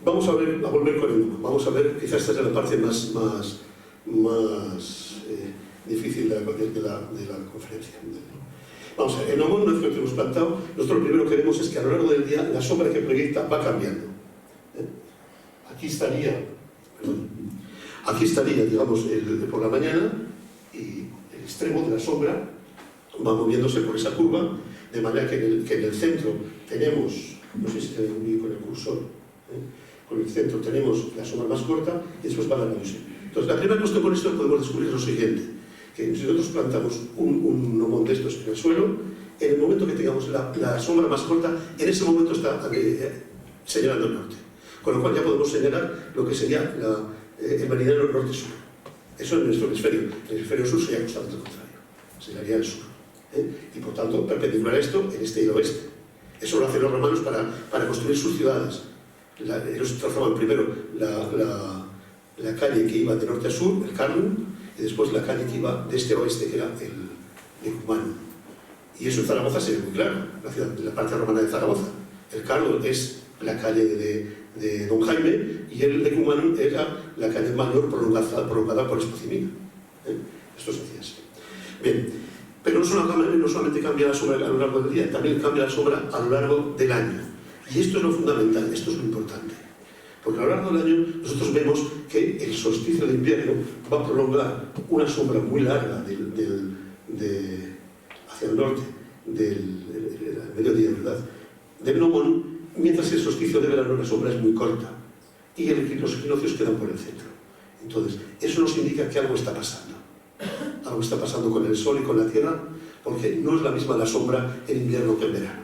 Vamos a volver con el humo. Vamos a ver, quizás esta es la parte más difícil de la conferencia. Vamos a ver, en Omón no es lo que hemos plantado. Nosotros lo primero que vemos es que a lo largo del día la sombra que proyecta va cambiando. Aquí estaría, digamos, por la mañana, y el extremo de la sombra va moviéndose por esa curva, de manera que en el centro tenemos, no sé si te veo con el cursor, con el centro tenemos la sombra más corta y después va alargándose. Entonces, la primera cosa que con esto podemos descubrir es lo siguiente, que si nosotros plantamos un omón de estos en el suelo, en el momento que tengamos la sombra más corta, en ese momento está señalando el norte. Con lo cual ya podemos señalar lo que sería el meridiano norte-sur. Eso en nuestro hemisferio. El hemisferio sur sería justamente lo contrario. Señalaría el sur. Y por tanto, perpendicular a esto, el este y el oeste. Eso lo hacen los romanos para construir sus ciudades. Ellos trazaban primero la calle que iba de norte a sur, el Carnum, y después la calle que iba de este a oeste, que era el Ecumanum. Y eso en Zaragoza se ve muy claro, la parte romana de Zaragoza. El Carnum es la calle de Don Jaime y el Ecumanum era la calle mayor prolongada por Espocimina. Esto se hacía así. Bien, pero no solamente cambia la sombra a lo largo del día, también cambia la sombra a lo largo del año. Y esto es lo fundamental, esto es lo importante. Porque a lo largo del año nosotros vemos que el solsticio de invierno va a prolongar una sombra muy larga hacia hacia el norte del mediodía, ¿verdad?, del gnomón, mientras el solsticio de verano la sombra es muy corta y los equinoccios quedan por el centro. Entonces, eso nos indica que algo está pasando. Algo está pasando con el Sol y con la Tierra, porque no es la misma la sombra en invierno que en verano.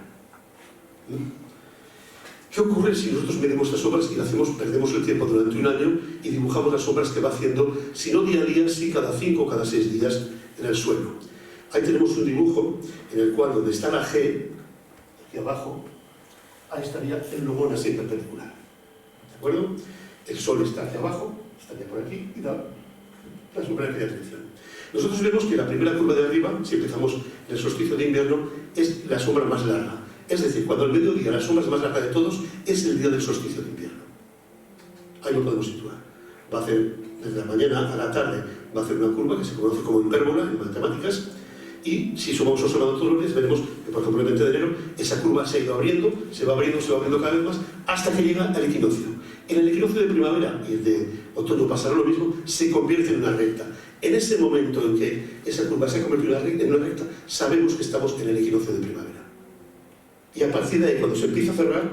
¿Qué ocurre si nosotros medimos las sombras y perdemos el tiempo durante un año y dibujamos las sombras que va haciendo, si no día a día, sí cada 5 o cada 6 días en el suelo? Ahí tenemos un dibujo en el cual donde está la G, aquí abajo, ahí estaría el gnomón así perpendicular. ¿De acuerdo? El Sol está aquí abajo, estaría por aquí y da la sombra en aquella dirección. Nosotros vemos que la primera curva de arriba, si empezamos en el solsticio de invierno, es la sombra más larga. Es decir, cuando el mediodía, la sombra más larga de todos, es el día del solsticio de invierno. Ahí lo podemos situar. Va a hacer, desde la mañana a la tarde, va a hacer una curva que se conoce como hipérbola en matemáticas, y si vamos observando todos los días, veremos que, por ejemplo, el 20 de enero, esa curva se ha ido abriendo, se va abriendo cada vez más, hasta que llega al equinoccio. En el equinoccio de primavera y el de otoño pasará lo mismo, se convierte en una recta. En ese momento en que esa curva se ha convertido en una recta, sabemos que estamos en el equinoccio de primavera. Y a partir de ahí, cuando se empieza a cerrar,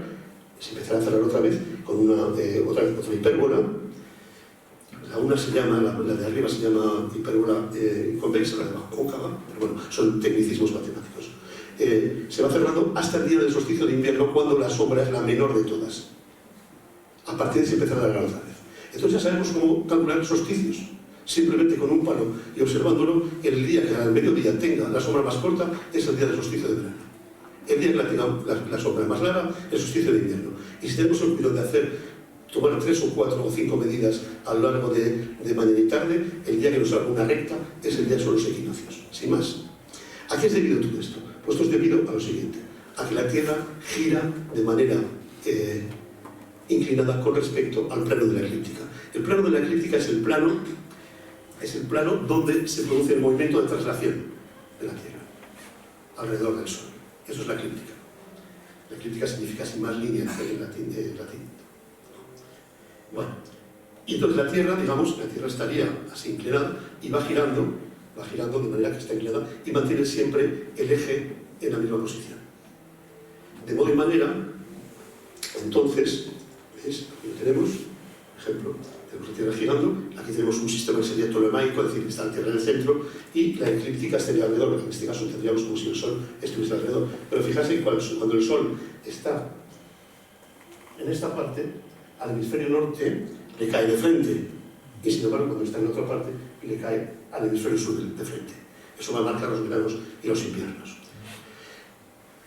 se empezará a cerrar otra vez con otra hipérbola. Una se llama, la de arriba se llama hipérbola convexa, la de abajo cóncava, pero bueno, son tecnicismos matemáticos. Se va cerrando hasta el día del solsticio de invierno, cuando la sombra es la menor de todas. A partir de ahí se empezará a alargar otra vez. Entonces ya sabemos cómo calcular solsticios. Simplemente con un palo y observándolo, el día que al mediodía tenga la sombra más corta es el día del solsticio de verano. El día que la tenga la sombra más larga, el solsticio de invierno. Y si tenemos el cuidado de tomar 3 o 4 o 5 medidas a lo largo de mañana y tarde, el día que nos salga una recta es el día que son los equinoccios, sin más. ¿A qué es debido todo esto? Pues esto es debido a lo siguiente, a que la Tierra gira de manera inclinada con respecto al plano de la eclíptica. El plano de la eclíptica es el plano donde se produce el movimiento de traslación de la Tierra alrededor del Sol. Eso es la eclíptica. La eclíptica significa sin más línea en latín. Bueno, y entonces la Tierra, digamos, la Tierra estaría así inclinada y va girando de manera que está inclinada y mantiene siempre el eje en la misma posición. De modo y manera, entonces, ¿ves? Aquí lo tenemos, por ejemplo, tenemos la Tierra girando, aquí tenemos un sistema que sería tolemaico, es decir, que está la Tierra en el centro, y la eclíptica estaría alrededor. En este caso tendríamos como si el Sol estuviese alrededor. Pero fijarse que cuando el Sol está en esta parte, al hemisferio norte le cae de frente, y sin embargo cuando está en la otra parte le cae al hemisferio sur de frente. Eso va a marcar los veranos y los inviernos.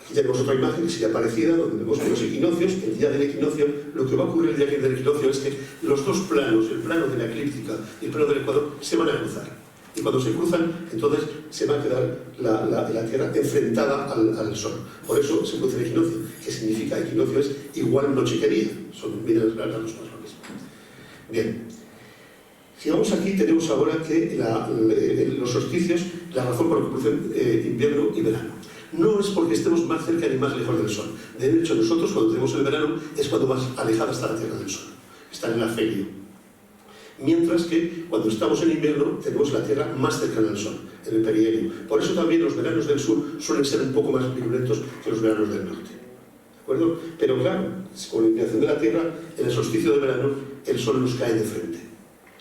Aquí tenemos otra imagen que sería parecida, donde vemos que los equinoccios, el día del equinoccio, lo que va a ocurrir el día del equinoccio es que los dos planos, el plano de la eclíptica y el plano del ecuador, se van a cruzar. Y cuando se cruzan, entonces se va a quedar la Tierra enfrentada al Sol. Por eso se produce el equinoccio, que significa equinoccio es igual noche que día. Miren las dos cosas lo mismo. Bien. Si vamos aquí, tenemos ahora que los solsticios, la razón por la que producen invierno y verano. No es porque estemos más cerca ni más lejos del Sol. De hecho, nosotros cuando tenemos el verano es cuando más alejada está la Tierra del Sol. Está en el afelio. Mientras que cuando estamos en invierno tenemos la Tierra más cercana al Sol, en el perihelio. Por eso también los veranos del sur suelen ser un poco más virulentos que los veranos del norte. ¿De acuerdo? Pero claro, con la inclinación de la Tierra, en el solsticio de verano, el Sol nos cae de frente.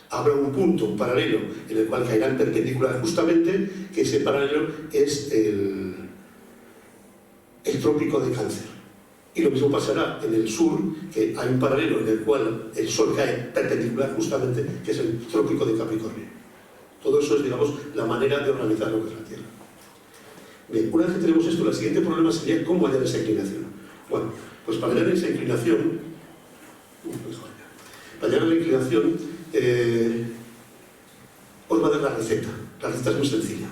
Habrá un punto paralelo en el cual caerá en perpendicular justamente, que ese paralelo es el trópico de Cáncer. Y lo mismo pasará en el sur, que hay un paralelo en el cual el Sol cae perpendicular justamente, que es el trópico de Capricornio. Todo eso es, digamos, la manera de organizar lo que es la Tierra. Bien, una vez que tenemos esto, el siguiente problema sería cómo hallar esa inclinación. Bueno, pues para hallar esa inclinación, os va a dar la receta. La receta es muy sencilla.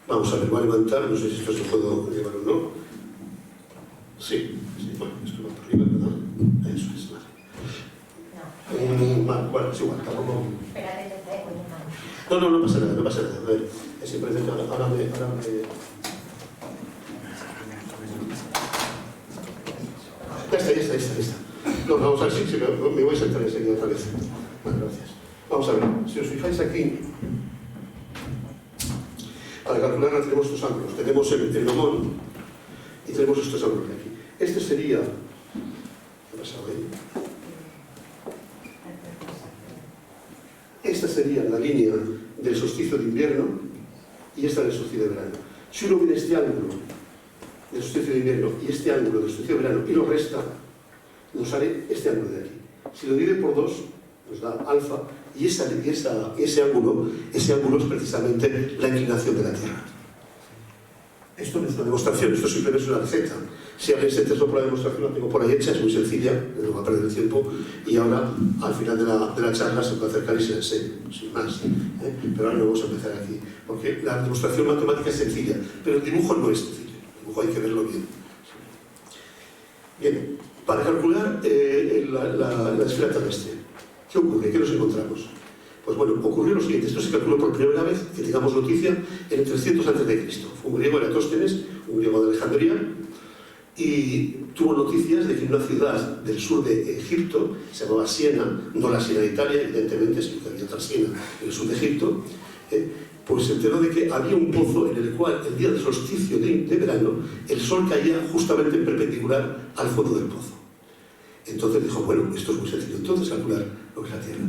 Vamos a ver, voy a levantar, no sé si esto se puedo llevar o no. Sí, bueno, esto va por arriba, ¿verdad? Eso es, vale. Bueno, es igual, tampoco. No pasa nada, no pasa nada. A ver, es simplemente ahora me... Ya está. No, vamos a ver si me voy a sentar enseguida otra vez. Bueno, gracias. Vamos a ver, si os fijáis aquí, para calcularla tenemos estos ángulos. Tenemos el lomón y tenemos estos ángulos de aquí. Este sería... ¿Qué ha pasado ahí? Esta sería la línea del solsticio de invierno y esta del solsticio de verano. Si uno mide este ángulo del solsticio de invierno y este ángulo del solsticio de verano y lo resta, nos sale este ángulo de aquí. Si lo divide por 2, nos da alfa, y ese ángulo es precisamente la inclinación de la Tierra. Esto no es una demostración, esto simplemente es una receta. Si alguien se interesó por la demostración, la tengo por ahí hecha, es muy sencilla, no va a perder el tiempo, y ahora, al final de la charla, se puede acercar y se la enseño, sin más. Pero ahora no vamos a empezar aquí, porque la demostración matemática es sencilla, pero el dibujo no es sencillo, el dibujo hay que verlo bien. Bien, para calcular la esfera terrestre, ¿qué ocurre? ¿Qué nos encontramos? Pues bueno, ocurrió lo siguiente, esto se calculó por primera vez, que tengamos noticia, en el 300 a.C. Fue un griego, Eratóstenes, un griego de Alejandría, y tuvo noticias de que en una ciudad del sur de Egipto, se llamaba Siena, no la Siena de Italia, evidentemente, sino que había otra Siena en el sur de Egipto, pues se enteró de que había un pozo en el cual, el día del solsticio de verano, el sol caía justamente perpendicular al fondo del pozo. Entonces dijo, bueno, esto es muy sencillo, entonces calcular lo que es la Tierra.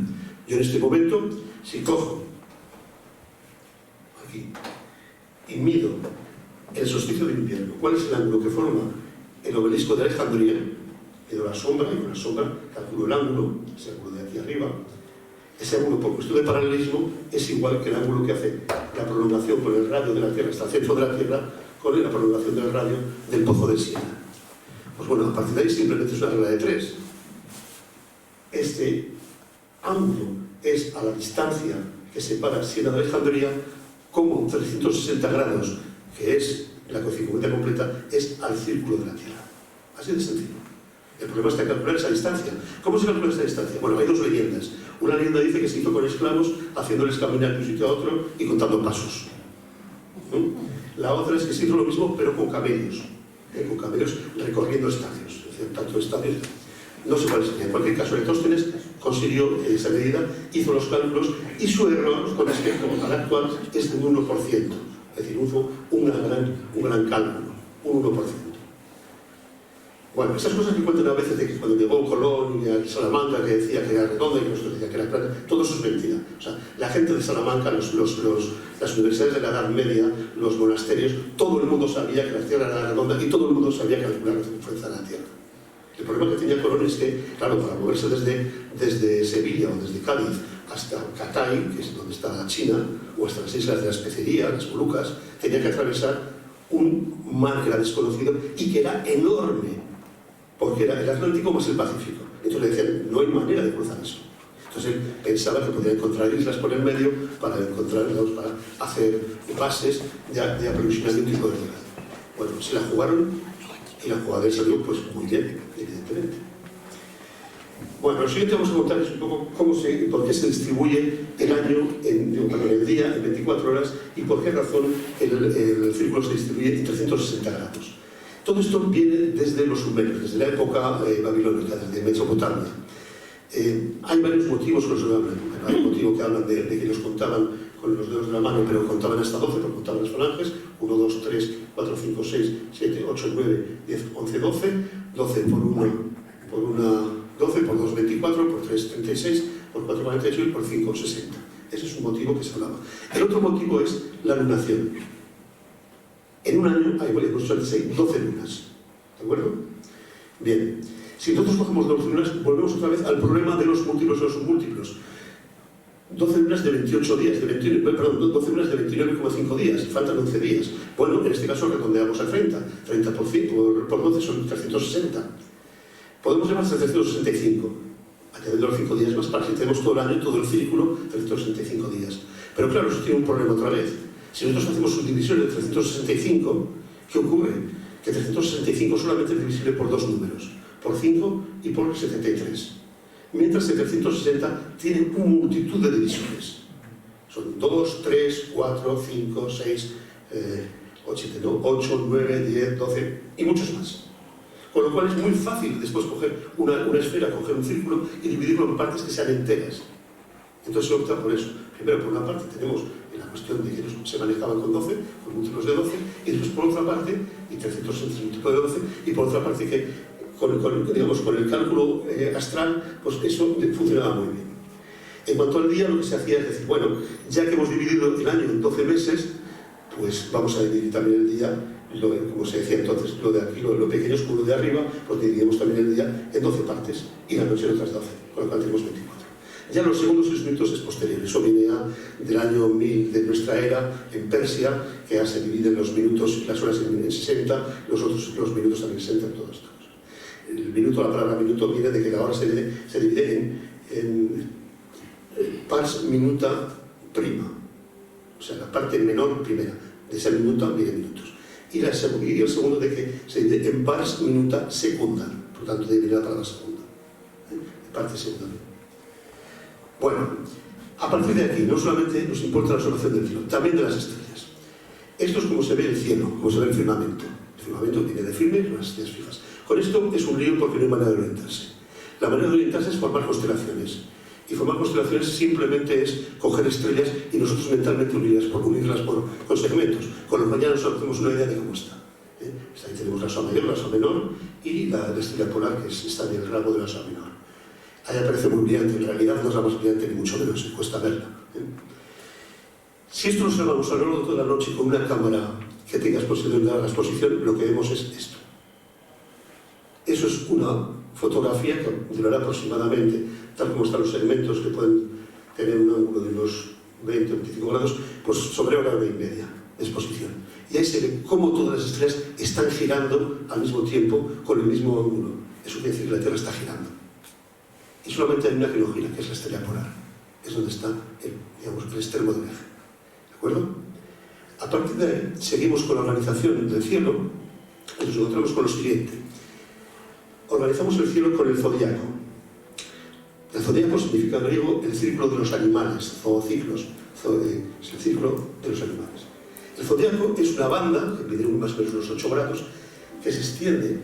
Yo en este momento, si cojo aquí y mido el solsticio de invierno, ¿cuál es el ángulo que forma el obelisco de Alejandría? Mido la sombra y con la sombra calculo el ángulo, ese ángulo de aquí arriba. Ese ángulo, por cuestión de paralelismo, es igual que el ángulo que hace la prolongación con el radio de la Tierra hasta el centro de la Tierra con la prolongación del radio del pozo de Siena. Pues bueno, a partir de ahí simplemente es una regla de 3. Este ángulo es a la distancia que separa Siena de Alejandría, como 360 grados, que es la cocircunferencia completa, es al círculo de la Tierra. Así de sencillo. El problema está en calcular esa distancia. ¿Cómo se calcula esa distancia? Bueno, hay dos leyendas. Una leyenda dice que se hizo con esclavos, haciéndoles caminar de un sitio a otro y contando pasos. La otra es que se hizo lo mismo, pero con camellos. Con camellos recorriendo estadios. Es decir, tanto estadios. No se puede enseñar. En cualquier caso, Eratóstenes consiguió esa medida, hizo los cálculos y su error con respecto al actual es de un 1%. Es decir, hizo un gran cálculo, un 1%. Bueno, esas cosas que cuentan a veces de que cuando llegó Colón y a Salamanca que decía que era redonda y que nosotros decía que era plana, todo eso es mentira. O sea, la gente de Salamanca, las universidades de la Edad Media, los monasterios, todo el mundo sabía que la Tierra era redonda y todo el mundo sabía calcular la circunferencia de la Tierra. El problema que tenía Colón es que, claro, para moverse desde Sevilla o desde Cádiz hasta Catay, que es donde está China, o hasta las islas de la Especería, las Molucas, tenía que atravesar un mar que era desconocido y que era enorme, porque era el Atlántico más el Pacífico. Entonces le decían, no hay manera de cruzar eso. Entonces él pensaba que podía encontrar islas por el medio para hacer bases de aprovisionamiento y poder llegar. Bueno, se la jugaron y la jugada salió pues muy bien, evidentemente. Bueno, lo siguiente que vamos a contar es un poco por qué se distribuye el año, el día en 24 horas y por qué razón el círculo se distribuye en 360 grados. Todo esto viene desde los sumerios, desde la época babilónica, desde Mesopotamia. Hay varios motivos que nos hablan. Hay un motivo que hablan de que los contaban con los dedos de la mano, pero contaban hasta 12, pero contaban las falanges. 1, 2, 3, 4, 5, 6, 7, 8, 9, 10, 11, 12. 12 por 12, por 2, 24, por 3, 36, por 4, 48 y por 5, 60. Ese es un motivo que se hablaba. El otro motivo es la lunación. En un año hay 12 lunas. ¿De acuerdo? Bien. Si nosotros cogemos 12 lunas, volvemos otra vez al problema de los múltiplos y los submúltiplos. 12 lunas de 28 días, 12 lunas de 29,5 días, faltan 11 días. Bueno, en este caso redondeamos a 30. 30 por 12 son 360. Podemos llevar hasta 365, añadiendo los 5 días más para que tenemos todo el año, todo el círculo, 365 días. Pero claro, eso tiene un problema otra vez. Si nosotros hacemos subdivisiones de 365, ¿qué ocurre? Que 365 solamente es divisible por dos números, por 5 y por 73. Mientras que 360 tiene una multitud de divisiones. Son 2, 3, 4, 5, 6, 8, 9, 10, 12 y muchos más. Con lo cual es muy fácil después coger una esfera, coger un círculo y dividirlo en partes que sean enteras. Entonces se opta por eso. Primero, por una parte, tenemos la cuestión de que ellos se manejaban con 12, con múltiplos de 12, y después por otra parte, y 300 entre múltiplo de 12, y por otra parte que con el cálculo astral, pues eso funcionaba muy bien. En cuanto al día, lo que se hacía es decir, bueno, ya que hemos dividido el año en 12 meses, pues vamos a dividir también el día, como se decía entonces, lo de aquí, lo pequeño es como lo de arriba, pues dividimos también el día en 12 partes, y la noche en otras 12, con lo cual tenemos 24. Ya los segundos 6 minutos es posterior, eso viene del año 1000 de nuestra era, en Persia, que ya se dividen los minutos y las horas en 60, los minutos también en 60, todo esto. El minuto, la palabra minuto, viene de que la hora se divide en pars minuta prima, o sea, la parte menor primera, de esa minuta viene minutos. Y el segundo de que se divide en pars minuta secunda, por tanto, de viene la palabra segunda, parte segunda. Bueno, a partir de aquí, no solamente nos importa la observación del cielo, también de las estrellas. Esto es como se ve el cielo, como se ve el firmamento. El firmamento viene de firme y unas estrellas fijas. Con esto es un lío porque no hay manera de orientarse. La manera de orientarse es formar constelaciones. Y formar constelaciones simplemente es coger estrellas y nosotros mentalmente unirlas con segmentos. Con los mañanos nos hacemos una idea de cómo está. Ahí tenemos la Osa mayor, la Osa menor y la estrella polar que está en el rango de la Osa menor. Ahí aparece muy brillante, en realidad no es la más brillante ni mucho menos, cuesta verla. Si esto lo observamos a lo largo de toda la noche con una cámara que tenga exposición de la exposición, lo que vemos es esto. Eso es una fotografía que durará aproximadamente, tal como están los segmentos que pueden tener un ángulo de unos 20 o 25 grados, pues sobre hora y media de exposición. Y ahí se ve cómo todas las estrellas están girando al mismo tiempo con el mismo ángulo. Eso quiere decir que la Tierra está girando. Y solamente hay una que no gira, que es la estrella polar. Es donde está el extremo del eje. ¿De acuerdo? A partir de ahí, seguimos con la organización del cielo y nos encontramos con lo siguiente. Organizamos el cielo con el zodiaco. El zodiaco significa en griego el círculo de los animales, zoociclos, es el círculo de los animales. El zodiaco es una banda, que mide más o menos unos 8 grados, que se extiende,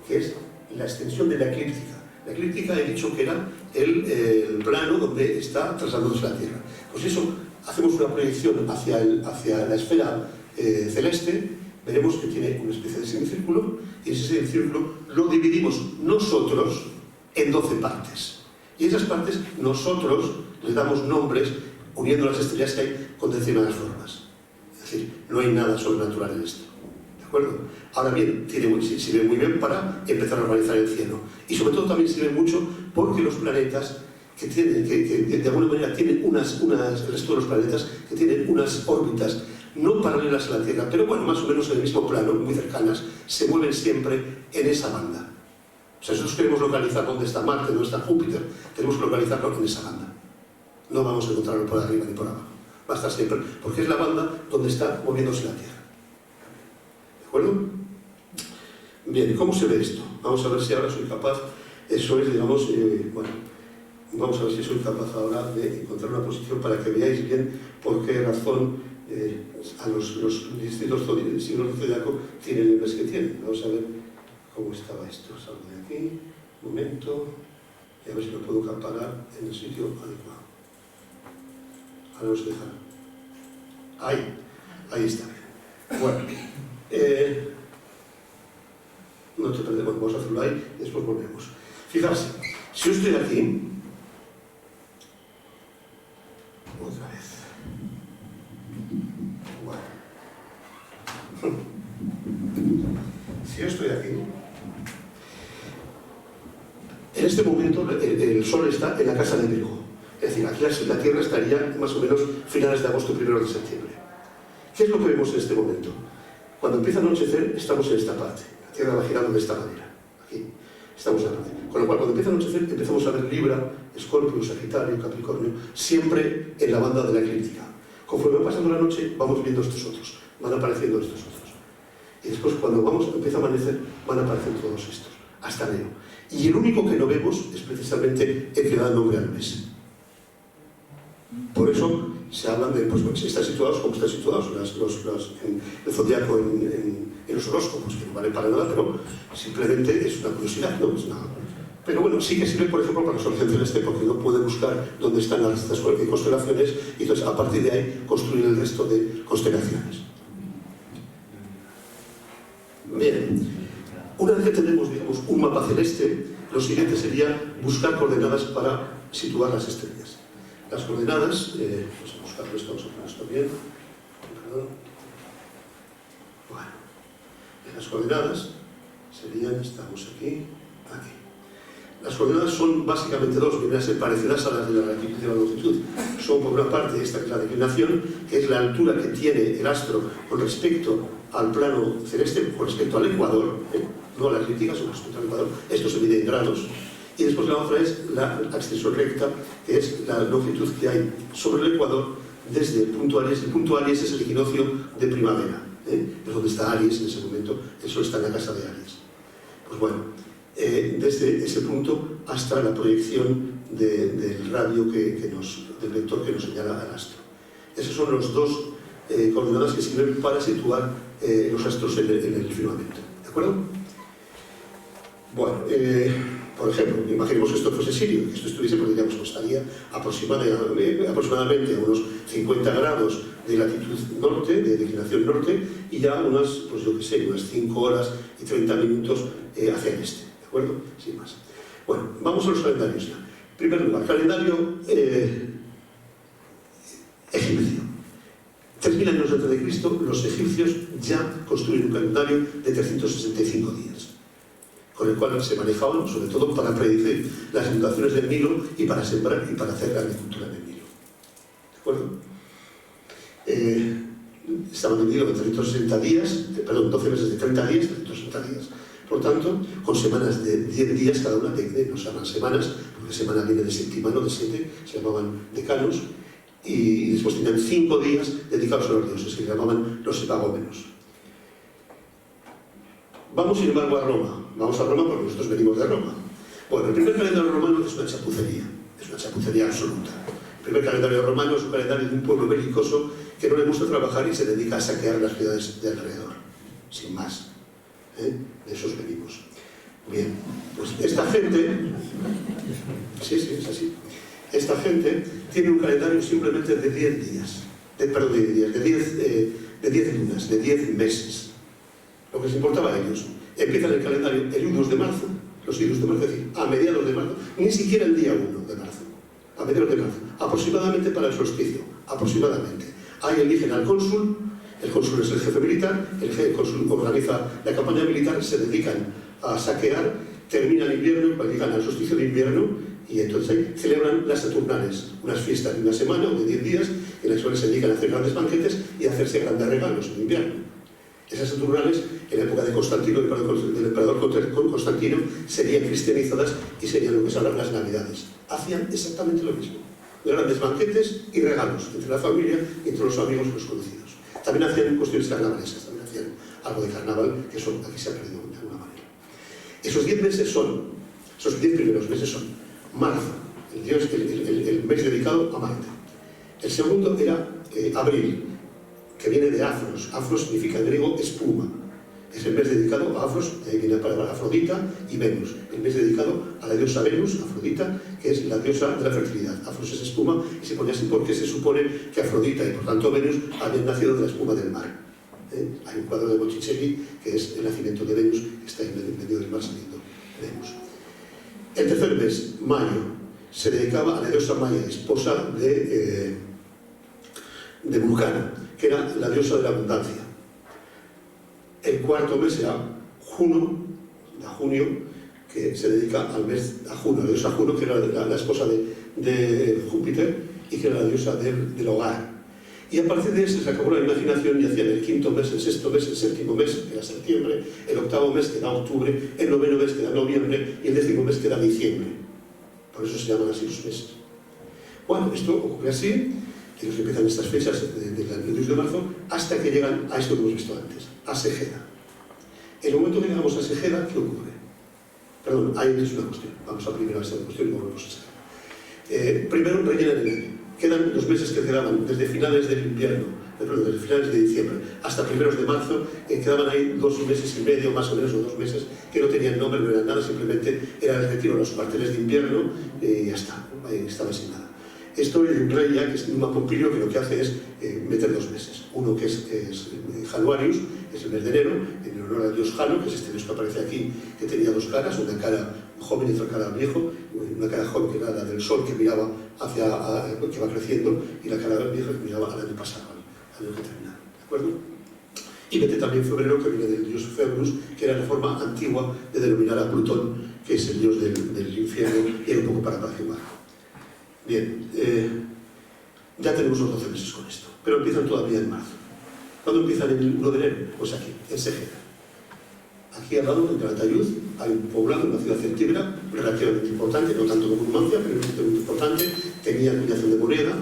que es la extensión de la eclíptica. La eclíptica he dicho que era el plano donde está trasladándose la Tierra. Pues eso, hacemos una proyección hacia la esfera celeste, veremos que tiene una especie de semicírculo, y ese semicírculo lo dividimos nosotros en 12 partes. Y esas partes nosotros les damos nombres uniendo las estrellas que hay con determinadas formas. Es decir, no hay nada sobrenatural en esto. ¿De acuerdo? Ahora bien, sirve muy bien para empezar a organizar el cielo. Y sobre todo también sirve mucho porque los planetas que de alguna manera tienen el resto de los planetas que tienen unas órbitas no paralelas a la Tierra, pero bueno, más o menos en el mismo plano, muy cercanas, se mueven siempre en esa banda. O sea, si nosotros queremos localizar dónde está Marte, dónde está Júpiter, tenemos que localizarlo en esa banda. No vamos a encontrarlo por arriba ni por abajo. Va a estar siempre, porque es la banda donde está moviéndose la Tierra. ¿De acuerdo? Bien, ¿cómo se ve esto? Vamos a ver si ahora soy capaz, eso es, digamos, bueno, vamos a ver si soy capaz ahora de encontrar una posición para que veáis bien por qué razón a los distintos signos del zodiaco tienen el mes que tienen. Vamos a ver cómo estaba esto. Salgo de aquí, un momento, y a ver si lo puedo campanar en el sitio adecuado. Ahora nos dejará. Ahí está. Bueno, no te perdemos, vamos a hacerlo ahí y después volvemos. Fijaos, si yo estoy aquí, otra vez. Bueno. Si yo estoy aquí, en este momento el Sol está en la casa de Virgo. Es decir, aquí la Tierra estaría más o menos finales de agosto, primeros de septiembre. ¿Qué es lo que vemos en este momento? Cuando empieza a anochecer, estamos en esta parte. La Tierra va girando de esta manera. Aquí. Estamos en la parte. Con lo cual, cuando empieza a anochecer, empezamos a ver Libra, Escorpio, Sagitario, Capricornio, siempre en la banda de la eclíptica. Conforme va pasando la noche, vamos viendo estos otros. Van apareciendo estos otros. Y después, cuando empieza a amanecer, van a aparecer todos estos. Hasta enero. Y el único que no vemos es precisamente el que da nombre al mes. Por eso se hablan de, pues, si están situados como están situados el zodiaco en los horóscopos, que no vale para nada, pero simplemente es una curiosidad, ¿no? Es una Pero bueno, sí que sirve, por ejemplo, para la observación celeste, porque uno puede buscar dónde están estas constelaciones y entonces a partir de ahí construir el resto de constelaciones. Bien, una vez que tenemos, digamos, un mapa celeste, lo siguiente sería buscar coordenadas para situar las estrellas. Las coordenadas, vamos a buscarlo esto, vamos a poner esto bien. Perdón. Bueno, las coordenadas serían, estamos aquí. Las coordenadas son básicamente dos, vienen a ser parecidas a las de la latitud y la longitud. Son, por una parte, esta que es la declinación, que es la altura que tiene el astro con respecto al plano celeste, con respecto al ecuador, no a la eclíptica, sino con respecto al ecuador. Esto se mide en grados. Y después la otra es la extensión recta, que es la longitud que hay sobre el ecuador desde el punto Aries. El punto Aries es el equinoccio de primavera, es donde está Aries en ese momento, el sol está en la casa de Aries. Pues bueno, desde ese punto hasta la proyección del radio del vector que nos señala al astro. Esos son los dos coordenadas que sirven para situar los astros en el firmamento. ¿De acuerdo? Bueno, por ejemplo, imaginemos que esto fuese Sirio, que esto estuviese, pues diríamos, estaría aproximadamente a unos 50 grados de latitud norte, de declinación norte, y ya unas, pues yo que sé, unas 5 horas y 30 minutos hacia el este. ¿De acuerdo? Sin más. Bueno, vamos a los calendarios ya. En primer lugar, calendario egipcio. 3000 años antes de Cristo, los egipcios ya construyen un calendario de 365 días, con el cual se manejaban sobre todo para predecir las inundaciones del Nilo y para sembrar y para hacer la agricultura en el Nilo. ¿De acuerdo? Estaban divididos en 360 días, perdón, 12 meses de 30 días, 360 días. Por tanto, con semanas de 10 días cada una, no se llaman semanas, porque semana viene de septimano, de 7, se llamaban decanos, y después tenían 5 días dedicados a los dioses, que se llamaban los epagómenos. Vamos, sin embargo, a Roma. Vamos a Roma porque nosotros venimos de Roma. Bueno, el primer calendario romano es una chapucería absoluta. El primer calendario romano es un calendario de un pueblo belicoso que no le gusta trabajar y se dedica a saquear las ciudades de alrededor, sin más. De esos venimos. Bien, pues esta gente, sí, es así. Esta gente tiene un calendario simplemente de 10 días, de 10 lunas, de 10 meses. Lo que les importaba a ellos. Empiezan el calendario el 1 de marzo, los idus de marzo, es decir, a mediados de marzo, ni siquiera el día 1 de marzo, a mediados de marzo, aproximadamente para el solsticio, aproximadamente. Ahí eligen al cónsul. El cónsul es el jefe militar, el cónsul organiza la campaña militar, se dedican a saquear, termina el invierno, cuando llegan al solsticio de invierno, y entonces ahí celebran las Saturnales, unas fiestas de una semana o de 10 días, en las cuales se dedican a hacer grandes banquetes y a hacerse grandes regalos en invierno. Esas Saturnales, en la época de Constantino, del emperador Constantino, serían cristianizadas y serían lo que se hablan las Navidades. Hacían exactamente lo mismo, grandes banquetes y regalos entre la familia y entre los amigos y los conocidos. También hacían cuestiones carnavalescas, también hacían algo de carnaval, que eso aquí se ha perdido de alguna manera. Esos 10 meses son, esos 10 primeros meses son marzo, el mes dedicado a Marte. El segundo era abril, que viene de Afros. Afros significa en griego espuma. Es el mes dedicado a Afros, de ahí viene la palabra Afrodita y Venus. El mes dedicado a la diosa Venus, Afrodita, que es la diosa de la fertilidad. Afros es espuma y se pone así porque se supone que Afrodita y por tanto Venus habían nacido de la espuma del mar. Hay un cuadro de Botticelli que es el nacimiento de Venus, que está en medio del mar saliendo Venus. El tercer mes, mayo, se dedicaba a la diosa Maya, esposa de Vulcano, que era la diosa de la abundancia. El cuarto mes era junio, que se dedica al mes a Juno, la diosa Juno, que era la esposa de Júpiter y que era la diosa del hogar. Y a partir de ese se acabó la imaginación y hacían el quinto mes, el sexto mes, el séptimo mes, que era septiembre, el octavo mes, que era octubre, el noveno mes, que era noviembre, y el décimo mes, que era diciembre. Por eso se llaman así los meses. Bueno, esto ocurre así, que nos empiezan estas fechas del 2 de marzo, hasta que llegan a esto que hemos visto antes, a Segeda. En el momento que llegamos a Segeda, ¿qué ocurre? Perdón, hay antes una cuestión. Vamos a primero a esta cuestión y luego volvemos a Segeda. Primero rellenan el año. Quedan los meses que quedaban desde finales del invierno desde finales de diciembre hasta primeros de marzo, quedaban ahí 2 meses y medio, más o menos, o 2 meses, que no tenían nombre, no eran nada, simplemente era el retiro de los cuarteles de invierno y ya está, ahí estaba sin nada. Esto hay un rey ya, que es Numa Pompilio, que lo que hace es meter 2 meses. Uno que es Januarius, es el mes de enero, en honor al dios Jano, que es este dios que aparece aquí, que tenía 2 caras, una cara joven y otra cara viejo, una cara joven que era la del sol, que miraba que va creciendo, y la cara vieja que miraba al año pasado, al año que terminaba, ¿de acuerdo? Y mete también febrero, que viene del dios Februs, que era la forma antigua de denominar a Plutón, que es el dios del infierno, y era un poco para apaciguar. Bien, ya tenemos los 12 meses con esto, pero empiezan todavía en marzo. ¿Cuándo empiezan el 1 de enero? Pues aquí, en Segeda. Aquí al lado, en Calatayud, hay un poblado, una ciudad celtíbera, relativamente importante, no tanto como Numancia, pero muy importante. Tenía acuñación de moneda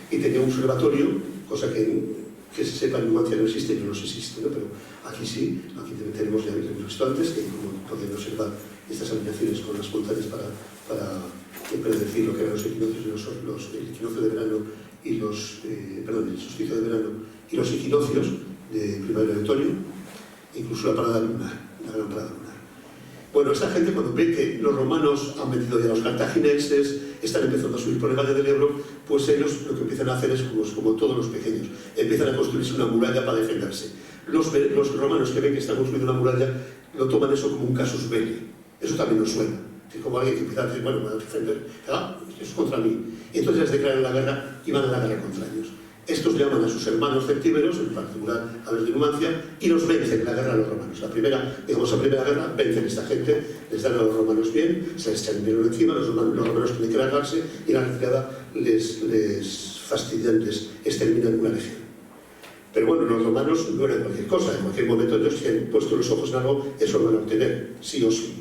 y tenía un observatorio, cosa que se sepa en Numancia no existe, yo no sé si existe, ¿no? Pero aquí sí, aquí tenemos, ya hemos visto antes, que como pueden observar estas alineaciones con las montañas para predecir lo que eran los equinoccios, el equinoccio de verano y el solsticio de verano y los equinoccios de primavera y otoño, incluso la parada lunar, la gran parada lunar. Bueno, esta gente, cuando ve que los romanos han metido ya a los cartagineses, están empezando a subir por el valle del Ebro, pues ellos lo que empiezan a hacer es, como todos los pequeños, empiezan a construirse una muralla para defenderse. Los romanos que ven que están construyendo una muralla, lo toman eso como un casus belli. Eso también nos suena. Es como alguien que empieza a decir, bueno, me van a defender, es contra mí. Y entonces les declaran la guerra y van a la guerra contra ellos. Estos llaman a sus hermanos celtíberos, en particular a los de Numancia, y los vencen en la guerra a los romanos. La primera guerra, vencen a esta gente, les dan a los romanos bien, se les echan dinero encima, los romanos tienen que largarse, y en la retirada les fastidian, les exterminan una legión. Pero bueno, los romanos no eran cualquier cosa, en cualquier momento ellos, si han puesto los ojos en algo, eso lo van a obtener, sí o sí.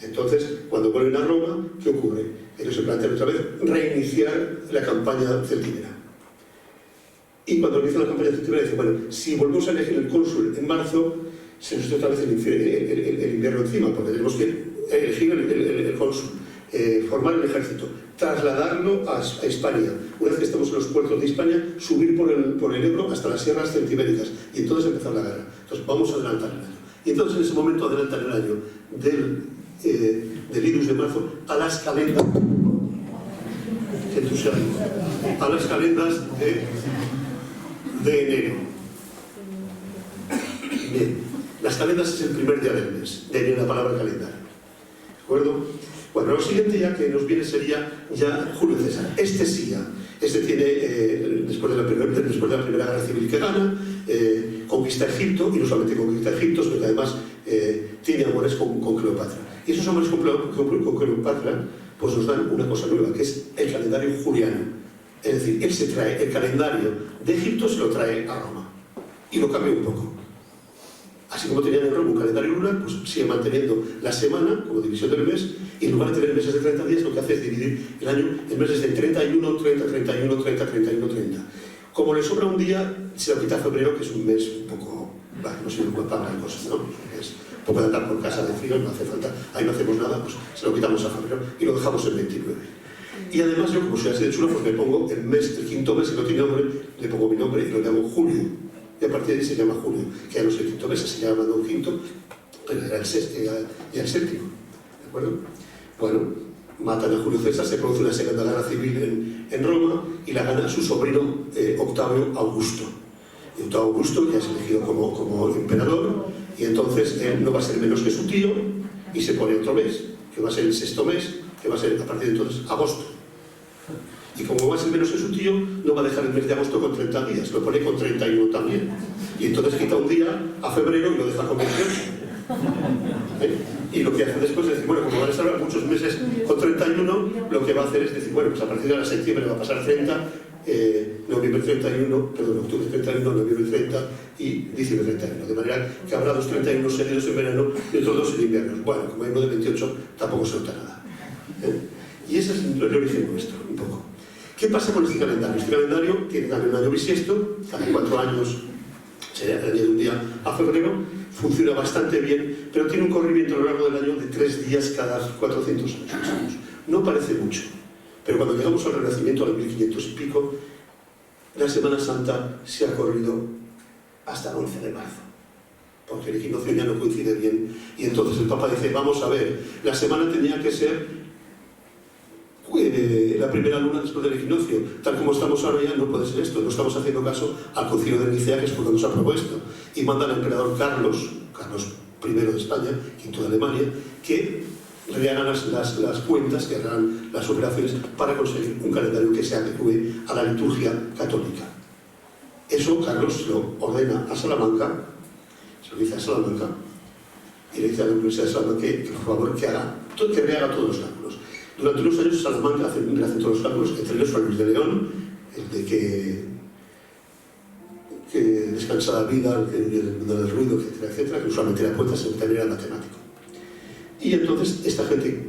Entonces, cuando vuelven a Roma, ¿qué ocurre? Ellos se plantean otra vez reiniciar la campaña celtíbera. Y cuando empieza la campaña celtíbera, dicen, bueno, si volvemos a elegir el cónsul en marzo, se nos está otra vez el invierno encima, porque tenemos que elegir el cónsul, formar el ejército, trasladarlo a Hispania. Una vez que estamos en los puertos de Hispania, subir por el Ebro hasta las sierras celtibéricas y entonces empezar la guerra. Entonces vamos a adelantar el año. Y entonces en ese momento adelantan el año del idus de marzo a las calendas, a las calendas de enero. Bien, las calendas es el primer día del mes, de ahí la palabra calendario. ¿De acuerdo? Bueno, lo siguiente ya que nos viene sería ya Julio César. Este sí ya. Este tiene, después de la Primera Guerra Civil que gana, conquista Egipto, y no solamente conquista Egipto, sino que además tiene amores con Cleopatra. Y esos amores con Cleopatra pues nos dan una cosa nueva, que es el calendario juliano. Es decir, él se trae el calendario de Egipto, se lo trae a Roma. Y lo cambia un poco. Así como tenían en Roma un calendario lunar, pues sigue manteniendo la semana como división del mes, y en lugar de tener meses de 30 días, lo que hace es dividir el año en meses de 31, 30, 31, 30, 31, 30. Como le sobra un día, se lo quita a febrero, que es un mes un poco, no sirve para gran cosa, ¿no? Es un poco de andar por casa de frío, no hace falta, ahí no hacemos nada, pues se lo quitamos a febrero y lo dejamos en 29. Y además yo, como soy así de chulo, pues me pongo el quinto mes, que no tiene nombre, le pongo mi nombre y lo llamo Julio. Y a partir de ahí se llama Julio, que ya no es el quinto mes, se llama un quinto, pero era el sexto y el séptimo. ¿De acuerdo? Bueno, matan a Julio César, se produce una segunda guerra civil en Roma y la gana su sobrino Octavio Augusto. Y Octavio Augusto ya es elegido como emperador, y entonces él no va a ser menos que su tío y se pone otro mes, que va a ser el sexto mes, que va a ser a partir de entonces agosto. Y como va a ser menos que su tío, no va a dejar el mes de agosto con 30 días, lo pone con 31 también. Y entonces quita un día a febrero y lo deja con 28. Y lo que hace después es decir, bueno, como van a estar muchos meses con 31, lo que va a hacer es decir, bueno, pues a partir de septiembre va a pasar 30, noviembre 31, perdón, octubre 31, noviembre 30 y diciembre 31. De manera que habrá 2 31 seguidos en verano y otros 2 en invierno. Bueno, como hay uno de 28, tampoco se nota nada. Y ese es el origen nuestro, un poco. ¿Qué pasa con este calendario? Este calendario tiene también un año bisiesto, cada 4 años se añade un día a febrero, funciona bastante bien, pero tiene un corrimiento a lo largo del año de 3 días cada 400 años. No parece mucho, pero cuando llegamos al Renacimiento, al 1500 y pico, la Semana Santa se ha corrido hasta el 11 de marzo, porque el equinoccio ya no coincide bien, y entonces el Papa dice, vamos a ver, la semana tenía que ser la primera luna después del equinoccio, tal como estamos ahora ya no puede ser esto, no estamos haciendo caso al Concilio de Nicea, que es cuando nos ha propuesto, y manda al emperador Carlos I de España, V de Alemania, que rehagan las cuentas, que hagan las operaciones para conseguir un calendario que se adecue a la liturgia católica. Eso Carlos lo ordena a Salamanca, se lo dice a Salamanca, y le dice a la Universidad de Salamanca que por favor que rehaga todos los cálculos. Durante unos años Salamanca hace todos los cálculos, entre ellos Fray Luis de León, el de que descansa la vida, el mundo del ruido, etcétera, etcétera, que usualmente era poeta, también era matemático. Y entonces esta gente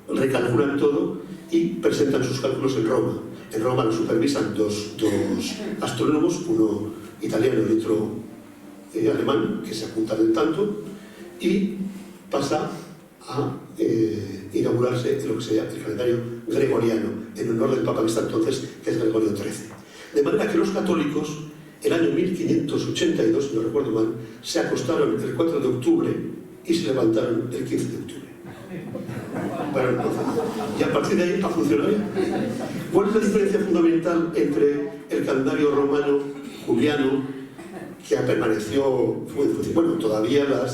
recalculan todo y presentan sus cálculos en Roma. En Roma lo supervisan dos astrónomos, uno italiano y otro alemán, que se apuntan en tanto, y pasa a inaugurarse lo que se llama el calendario gregoriano, en honor del Papa que está entonces, que es Gregorio XIII. De manera que los católicos, el año 1582, si no recuerdo mal, se acostaron el 4 de octubre y se levantaron el 15 de octubre. Bueno, entonces, y a partir de ahí ha funcionado ya. ¿Cuál es la diferencia fundamental entre el calendario romano juliano, que permaneció, bueno, todavía la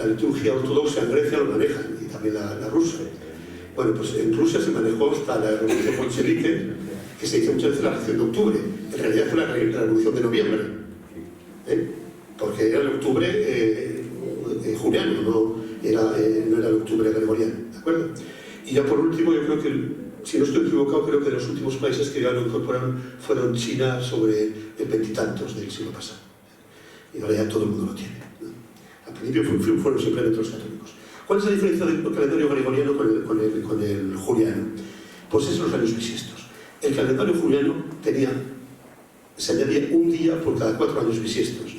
liturgia ortodoxa en Grecia lo manejan, y también la rusa? Bueno, pues en Rusia se manejó hasta la revolución bolchevique, que se dice muchas veces la revolución de octubre. En realidad fue la revolución de noviembre, porque era el octubre juliano, no era el octubre gregoriano, ¿de acuerdo? Y ya por último, yo creo que, si no estoy equivocado, creo que de los últimos países que ya lo incorporaron fueron China sobre el veintitantos del siglo pasado. Y ahora ya todo el mundo lo tiene, ¿no? Al principio fueron simplemente los católicos. ¿Cuál es la diferencia del calendario gregoriano con el juliano? Pues es los años bisiestos. El calendario juliano se añadía un día por cada 4 años bisiestos.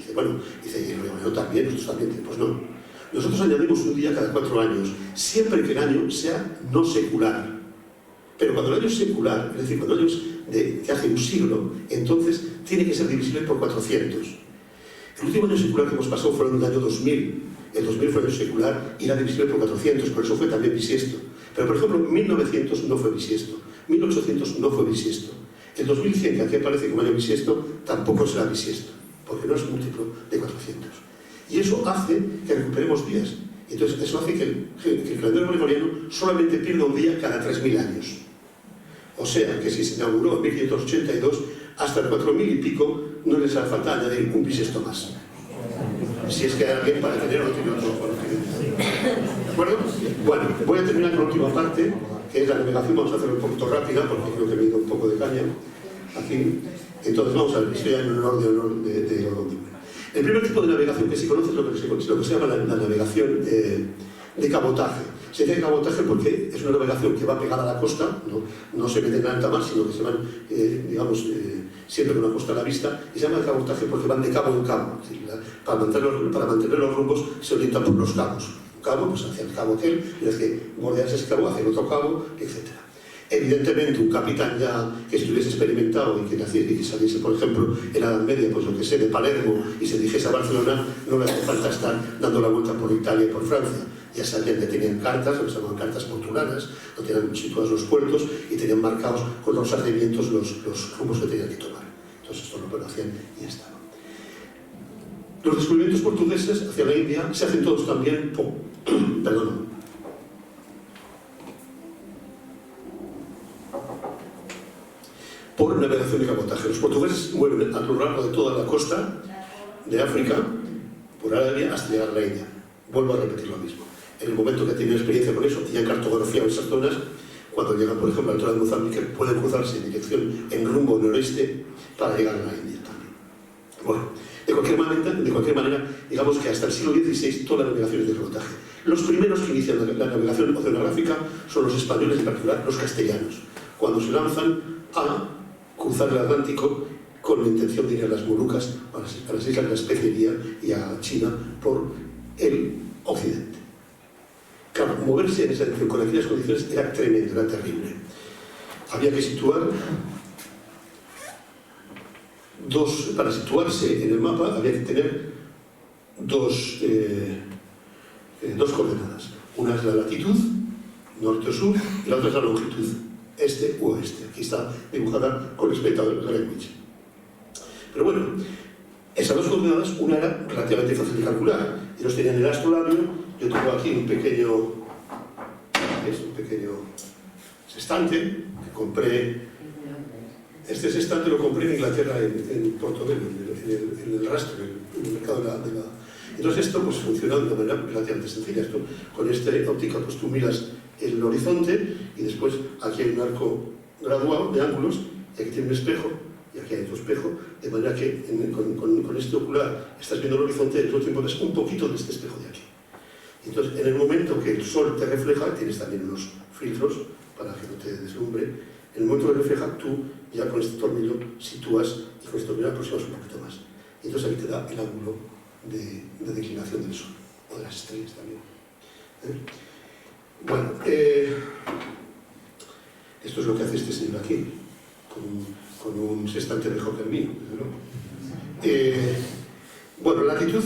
Dice, y el gregoriano también, nosotros también. Pues no. Nosotros añadimos un día cada 4 años, siempre que el año sea no secular. Pero cuando el año es secular, es decir, cuando el año es que hace un siglo, entonces tiene que ser divisible por 400. El último año secular que hemos pasado fue en el año 2000. El 2000 fue el año secular y era divisible por 400, por eso fue también bisiesto. Pero, por ejemplo, 1900 no fue bisiesto, 1800 no fue bisiesto. El 2100, que aquí aparece como año bisiesto, tampoco será bisiesto, porque no es múltiplo de 400. Y eso hace que recuperemos días. Entonces, eso hace que el calendario gregoriano solamente pierda un día cada 3000 años. O sea, que si se inauguró en 1582, hasta el 4000 y pico, no les hará falta añadir un bisiesto más. Si es que hay alguien para tener o tiene otro conocimiento. ¿De acuerdo? Bueno, voy a terminar con la última parte, que es la navegación. Vamos a hacerlo un poquito rápida, porque creo que me he ido un poco de caña aquí. Entonces, vamos a ver, estoy ya en honor de Rodón. El primer tipo de navegación que se conoce es lo que se llama la navegación de cabotaje. Se dice cabotaje porque es una navegación que va pegada a la costa, no se mete en alta mar, sino que se van, siempre con la costa a la vista, y se llama cabotaje porque van de cabo en cabo. Es decir, para mantener los rumbos se orientan por los cabos. Un cabo, pues hacia el cabo aquel, y es que bordeas ese cabo hacia el otro cabo, etc. Evidentemente, un capitán ya que estuviese experimentado y que saliese, por ejemplo, en la Edad Media, pues lo que sé, de Palermo, y se dirigiese a Barcelona, no le hace falta estar dando la vuelta por Italia y por Francia. Ya sabían que tenían cartas, lo que se llaman cartas portuguesas, lo tenían situados los puertos y tenían marcados con los ardimientos los rumbos que tenían que tomar. Entonces esto lo hacían y ya estaba. Los descubrimientos portugueses hacia la India se hacen todos también por navegación de cabotaje. Los portugueses mueven a lo largo de toda la costa de África, por Arabia, hasta llegar a la India. Vuelvo a repetir lo mismo. En el momento que tienen experiencia con eso y han cartografiado esas zonas, cuando llegan, por ejemplo, a la altura de Mozambique, pueden cruzarse en dirección en rumbo noreste para llegar a la India también. Bueno, de cualquier manera, digamos que hasta el siglo XVI toda la navegación es de cabotaje. Los primeros que inician la navegación oceanográfica son los españoles, en particular los castellanos, cuando se lanzan a cruzar el Atlántico con la intención de ir a las Molucas, a las islas de la Especería y a China por el occidente. Claro, moverse en esa dirección con aquellas condiciones era tremendo, era terrible. había que situar para situarse en el mapa había que tener dos coordenadas. Una es la latitud, norte o sur, y la otra es la longitud, este u oeste. Aquí está dibujada con respecto al Greenwich. Pero bueno, esas dos coordenadas, una era relativamente fácil de calcular. Ellos tenían el astrolabio, yo tengo aquí un pequeño sextante que compré. Este sextante lo compré en Inglaterra, en Portobelo, en el rastro, en el mercado de la... Entonces esto pues funciona de una manera relativamente sencilla. Esto, con esta óptica pues tú miras el horizonte y después aquí hay un arco graduado de ángulos y aquí tiene un espejo y aquí hay otro espejo, de manera que con este ocular estás viendo el horizonte y al mismo tiempo ves un poquito de este espejo de aquí. Entonces en el momento que el sol te refleja, tienes también unos filtros para que no te deslumbre. En el momento que refleja, tú ya con este tornillo sitúas y con este tornillo aproximas un poquito más. Y entonces aquí te da el ángulo de declinación del sol, o de las estrellas también. Bueno, esto es lo que hace este señor aquí, con un sextante mejor que el mío, ¿no? Bueno, la latitud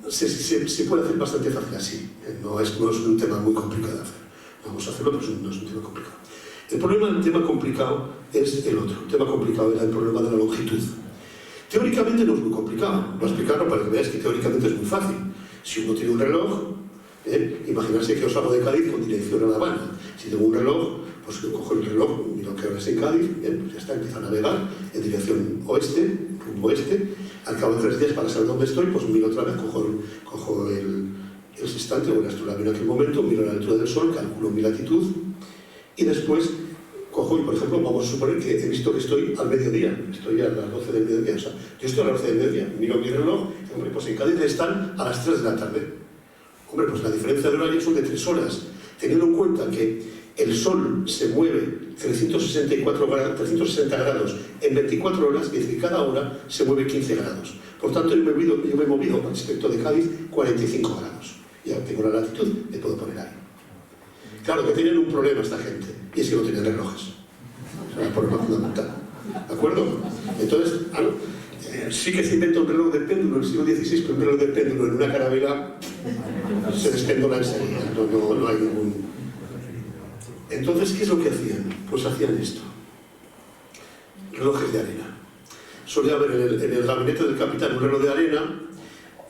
se puede hacer bastante fácil así, no es un tema muy complicado de hacer. Vamos a hacerlo, pero no es un tema complicado. El problema del tema complicado es el otro. El tema complicado era el problema de la longitud. Teóricamente no es muy complicado. Voy a explicarlo para que veáis que teóricamente es muy fácil. Si uno tiene un reloj, imaginarse que os hago de Cádiz con dirección a La Habana. Si tengo un reloj, pues cojo el reloj, miro que ahora es en Cádiz, bien, pues ya está, empiezo a navegar en dirección oeste, rumbo oeste. Al cabo de 3 días, para saber dónde estoy, pues miro otra vez, cojo el sextante o el astrolabio en aquel momento, miro la altura del sol, calculo mi latitud y después cojo y, por ejemplo, vamos a suponer que he visto que estoy al mediodía, estoy a las 12 del mediodía, o sea, yo estoy a las 12 del mediodía, miro mi reloj, y, hombre, pues en Cádiz están a las 3 de la tarde. Hombre, pues la diferencia de horario son de 3 horas, teniendo en cuenta que el sol se mueve 360 grados en 24 horas, es decir, cada hora se mueve 15 grados. Por tanto, yo me he movido respecto de Cádiz 45 grados. Ya tengo la latitud, le puedo poner ahí. Claro que tenían un problema esta gente, y es que no tenían relojes. Es un problema fundamental. ¿De acuerdo? Entonces, sí que se inventa un reloj de péndulo en el siglo XVI, pero un reloj de péndulo en una carabela se despéndola enseguida. No hay ningún... Entonces, ¿qué es lo que hacían? Pues hacían esto. Relojes de arena. Solía haber en el gabinete del capitán un reloj de arena,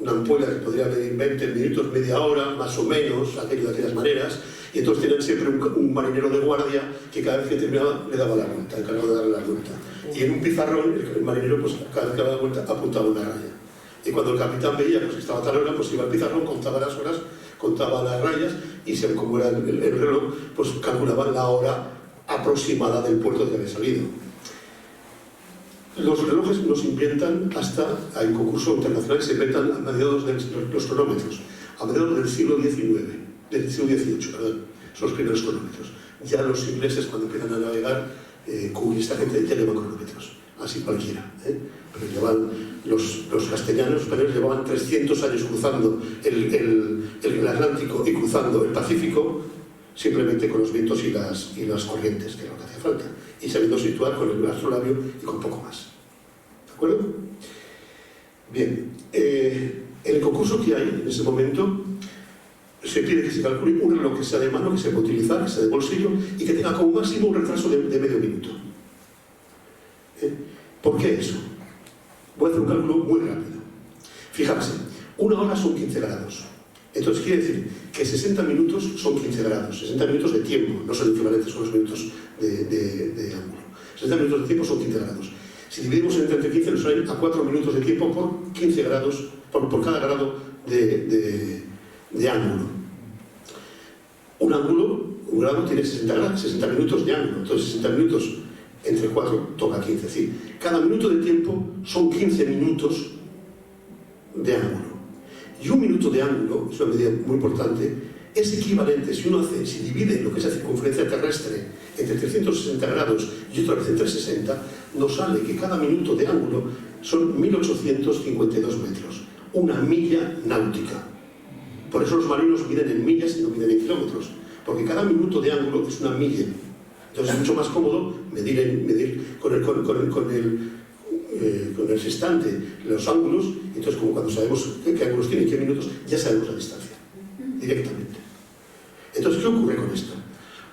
una ampolla que podría medir 20 minutos, media hora, más o menos, de aquellas maneras, y entonces tenían siempre un marinero de guardia que cada vez que terminaba le daba la vuelta, encargado de darle la vuelta. Y en un pizarrón, el marinero, pues cada vez que daba la vuelta, apuntaba una raya. Y cuando el capitán veía pues, que estaba tal hora, pues iba al pizarrón, contaba las horas, contaba las rayas, y como era el reloj, pues calculaban la hora aproximada del puerto que había salido. Los relojes nos inventan hay un concurso internacional que se inventan a mediados de los cronómetros, a mediados del siglo XVIII, del siglo XVIII, perdón, son los primeros cronómetros. Ya los ingleses, cuando empiezan a navegar, esta gente ya llevan cronómetros, así cualquiera. Pero llevan los castellanos, los españoles llevaban 300 años cruzando el Atlántico y cruzando el Pacífico, simplemente con los vientos y las corrientes, que era lo que hacía falta, y sabiendo situar con el astrolabio y con poco más. ¿De acuerdo? Bien, en el concurso que hay en ese momento se pide que se calcule un reloj que sea de mano, que se pueda utilizar, que sea de bolsillo y que tenga como máximo un retraso de medio minuto. ¿Por qué eso? Voy a hacer un cálculo muy rápido. Fijarse, una hora son 15 grados. Entonces quiere decir que 60 minutos son 15 grados, 60 minutos de tiempo, no son equivalentes, son los minutos de ángulo. 60 minutos de tiempo son 15 grados. Si dividimos entre 15 nos salen a 4 minutos de tiempo por 15 grados, por cada grado de ángulo. Un grado tiene 60 minutos de ángulo, entonces 60 minutos entre 4 toca 15. Es decir, cada minuto de tiempo son 15 minutos de ángulo. Y un minuto de ángulo, es una medida muy importante, es equivalente, si divide lo que es la circunferencia terrestre entre 360 grados y otra vez entre 60, nos sale que cada minuto de ángulo son 1852 metros, una milla náutica. Por eso los marinos miden en millas y no miden en kilómetros, porque cada minuto de ángulo es una milla Entonces es mucho más cómodo medir con el sextante los ángulos, entonces como cuando sabemos qué ángulos tiene, qué minutos, ya sabemos la distancia, directamente. Entonces, ¿qué ocurre con esto?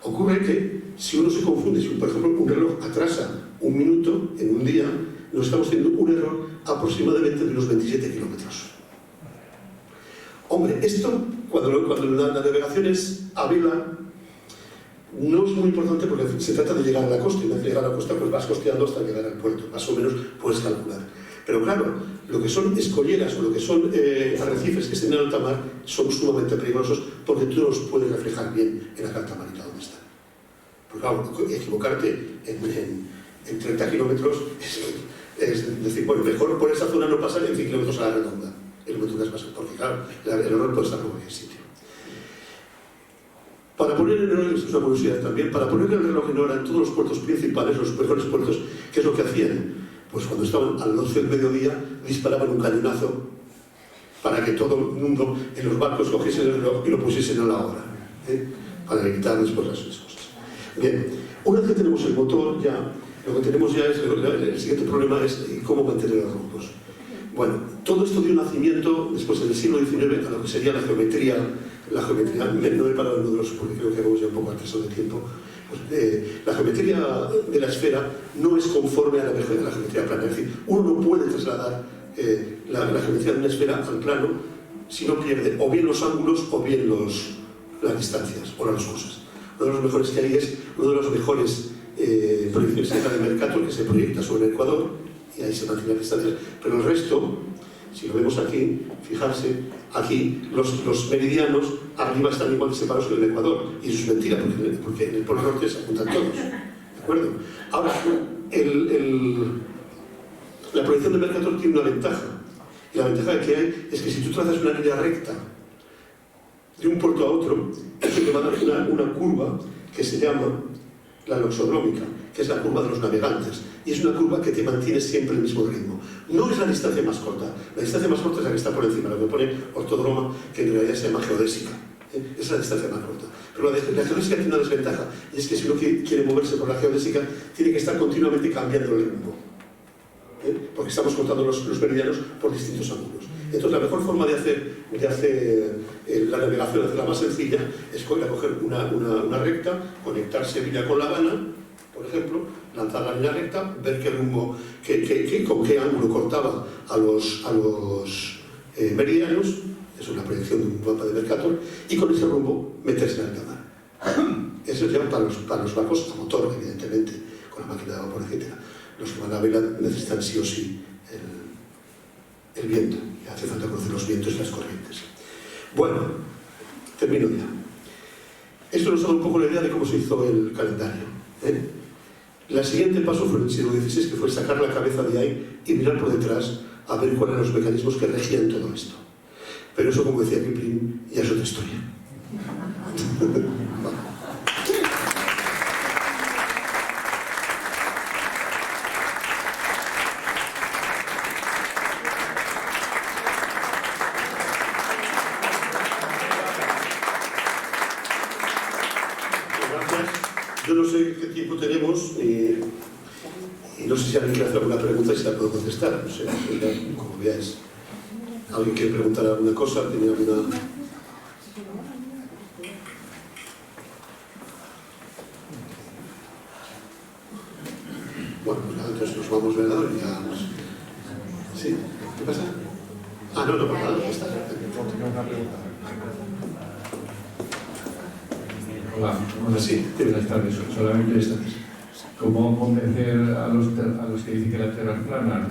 Ocurre que si uno se confunde, si por ejemplo un reloj atrasa un minuto en un día, nos estamos teniendo un error aproximadamente de unos 27 kilómetros. Hombre, esto, cuando la navegación es a vela, no es muy importante porque se trata de llegar a la costa, y una vez llegar a la costa pues vas costeando hasta llegar al puerto, más o menos puedes calcular. Pero claro, lo que son escolleras o lo que son arrecifes que estén en alta mar son sumamente peligrosos porque tú no los puedes reflejar bien en la carta marina donde están. Porque claro, equivocarte en 30 kilómetros es decir, bueno, mejor por esa zona no pasar en 100 kilómetros a la redonda, porque claro, el error puede estar en cualquier sitio. Para poner el reloj, esto es una curiosidad también, para poner el reloj en hora en todos los puertos principales, los mejores puertos, ¿qué es lo que hacían? Pues cuando estaban a las 12 del mediodía disparaban un cañonazo para que todo el mundo en los barcos cogiesen el reloj y lo pusiesen a la hora, para evitar después las cosas. Bien, una vez que tenemos el motor, ya lo que tenemos ya es, el siguiente problema es cómo mantener los rumbos. Bueno, todo esto dio nacimiento después del siglo XIX a lo que sería la geometría, no he parado en uno de los, porque creo que vamos ya un poco atrasado de tiempo. La geometría de la esfera no es conforme a la geometría plana, es decir, uno no puede trasladar la geometría de una esfera al plano si no pierde o bien los ángulos o bien las distancias, o las dos cosas. Uno de los mejores que hay es uno de los mejores proyecciones de Mercator, que se proyecta sobre el Ecuador y ahí se mantienen las distancias, pero el resto, si lo vemos aquí, fijarse, aquí los meridianos arriba están igual separados que en el Ecuador, y eso es mentira, porque en el Polo Norte se apuntan todos, ¿de acuerdo? Ahora, la proyección de Mercator tiene una ventaja, y la ventaja que hay es que si tú trazas una línea recta de un puerto a otro, eso te va a dar una curva que se llama la loxodrómica, que es la curva de los navegantes, y es una curva que te mantiene siempre el mismo ritmo. No es la distancia más corta, la distancia más corta es la que está por encima, la que pone ortodroma, que en realidad se llama geodésica. Esa es la distancia más corta. Pero la geodésica tiene una desventaja, y es que si uno quiere moverse por la geodésica, tiene que estar continuamente cambiando el rumbo, porque estamos contando los meridianos por distintos ángulos. Entonces, la mejor forma de hacer la navegación, hacerla más sencilla, es coger una recta, conectar Sevilla con La Habana, por ejemplo, lanzar la línea recta, ver qué rumbo, con qué ángulo cortaba a los meridianos, es una proyección de un mapa de Mercator, y con ese rumbo meterse en alta mar. Eso ya para los barcos a motor, evidentemente, con la máquina de vapor, etc. Los que van a vela necesitan sí o sí el viento, y hace falta conocer los vientos y las corrientes. Bueno, termino ya. Esto nos da un poco la idea de cómo se hizo el calendario. El siguiente paso fue en el siglo XVI, que fue sacar la cabeza de ahí y mirar por detrás a ver cuáles eran los mecanismos que regían todo esto. Pero eso, como decía Kipling, ya es otra historia. Yo no sé qué tiempo tenemos y no sé si alguien quiere hacer alguna pregunta y si la puedo contestar. No sé, como veáis. ¿Alguien quiere preguntar alguna cosa? ¿Tiene alguna...? Bueno, pues nada, entonces nos vamos, ¿verdad? Y ya... ¿Sí? ¿Qué pasa? Ah, no, pues nada, ya está. Hola, Sí, buenas tardes. Solamente esta. ¿Cómo convencer a los que dicen que la Tierra es plana?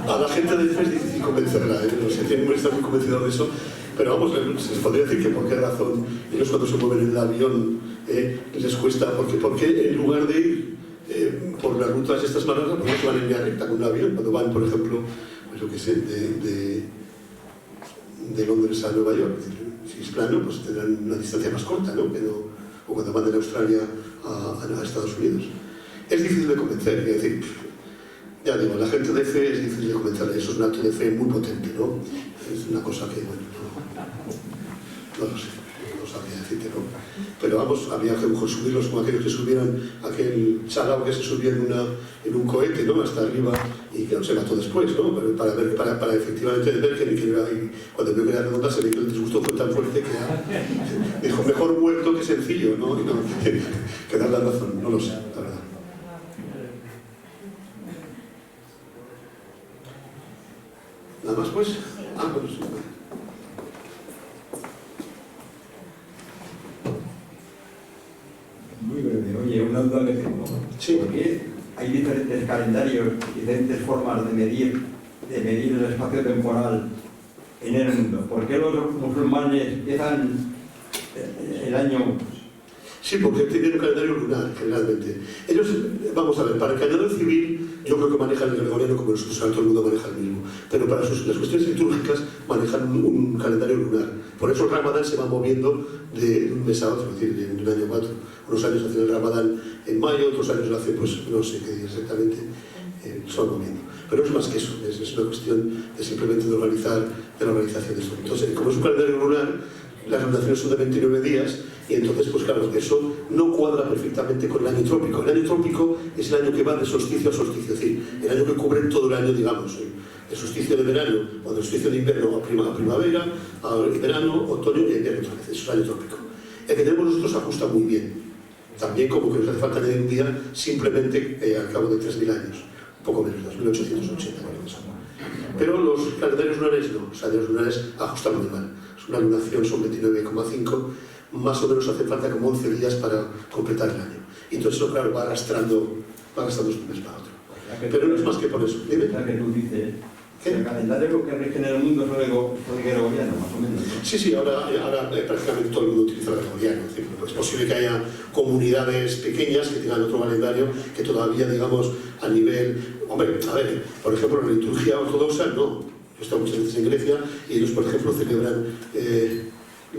A la gente de fe es difícil convencerla, los que tienen que estar muy convencidos de eso, pero vamos, se les podría decir que por qué razón ellos cuando se mueven en el avión les cuesta, porque en lugar de ir por las rutas estas más largas, pues van en línea recta con un avión, cuando van, por ejemplo, pues yo qué sé, de Londres a Nueva York. Si es plano, pues tendrán una distancia más corta, ¿no? O cuando van de Australia a Estados Unidos. Es difícil de convencer, es decir, ya digo, la gente de fe es difícil de convencer, eso es un acto de fe muy potente, ¿no? Es una cosa que, bueno, no lo sé, no lo sabe. pero vamos, había que mejor subirlos como aquellos que subieran aquel chalao que se subía en un cohete, ¿no? Hasta arriba, y que no se mató después, ¿no? Para efectivamente ver que cuando vio que era redonda se ve que el disgusto fue tan fuerte que dijo, mejor muerto que sencillo, ¿no? Y no que dar la razón, no lo sé, la verdad. ¿Nada más, pues? Bueno, sí. Muy breve. Oye, una duda que tengo. Sí. Porque hay diferentes calendarios, diferentes formas de medir el espacio temporal en el mundo. ¿Por qué los musulmanes empiezan el año? Sí, porque tienen un calendario lunar, generalmente. Ellos, vamos a ver, para el calendario civil, yo creo que manejan el gregoriano como nosotros, todo el mundo maneja el mismo. Pero para las cuestiones litúrgicas manejan un calendario lunar. Por eso el Ramadán se va moviendo de un mes a otro, es decir, de un año a otro. Unos años hacen el Ramadán en mayo, otros años lo hacen, pues no sé qué día exactamente, se van moviendo. Pero es más que eso, es una cuestión de simplemente de la organización de esto. Entonces, como es un calendario lunar, las lunaciones son de 29 días, y entonces, pues claro, eso no cuadra perfectamente con el año trópico. El año trópico es el año que va de solsticio a solsticio, es decir, el año que cubre todo el año, digamos, el solsticio de verano o el solsticio de invierno a primavera, a verano, otoño y invierno otra vez. Eso es el año trópico. El que tenemos nosotros ajusta muy bien. También como que nos hace falta añadir un día simplemente al cabo de 3.000 años, un poco menos, 2.880. Pero los calendarios lunares no, los calendarios lunares ajustan muy mal. Es una lunación, son 29,5, más o menos hace falta como 11 días para completar el año. Y entonces eso, claro, va arrastrando un mes para otro. Pero no es más que por eso. Dime. La que tú dices, ¿qué? el calendario que rige en el mundo es el gregoriano, más o menos, ¿no? Sí, ahora prácticamente todo el mundo utiliza el gregoriano. Es decir, es posible que haya comunidades pequeñas que tengan otro calendario que todavía, digamos, a nivel... Hombre, a ver, por ejemplo, la liturgia ortodoxa, no. Yo he estado muchas veces en Grecia y ellos, por ejemplo, celebran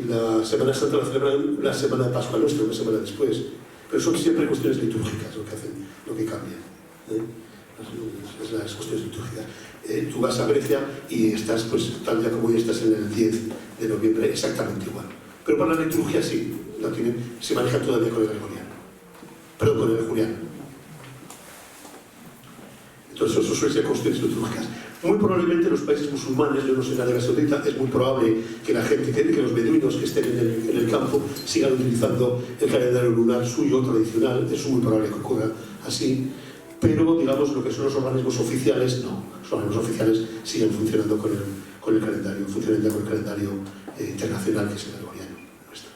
la Semana Santa, la celebran la Semana de Pascua Nuestra, una semana después. Pero son siempre cuestiones litúrgicas lo que hacen, lo que cambian. Es las cuestiones litúrgicas. Tú vas a Grecia y estás, pues, tal día como hoy estás en el 10 de noviembre, exactamente igual. Pero para la liturgia sí, se maneja todavía con el gregoriano. Perdón, con el juliano. Entonces, eso suele ser cuestiones litúrgicas. Muy probablemente en los países musulmanes, yo no sé en Arabia Saudita, es muy probable que la gente, que los beduinos que estén en el campo sigan utilizando el calendario lunar suyo, tradicional. Es muy probable que ocurra así. Pero, digamos, lo que son los organismos oficiales, no. Los organismos oficiales siguen funcionando con el calendario, funcionan ya con el calendario internacional, que es el gregoriano nuestro.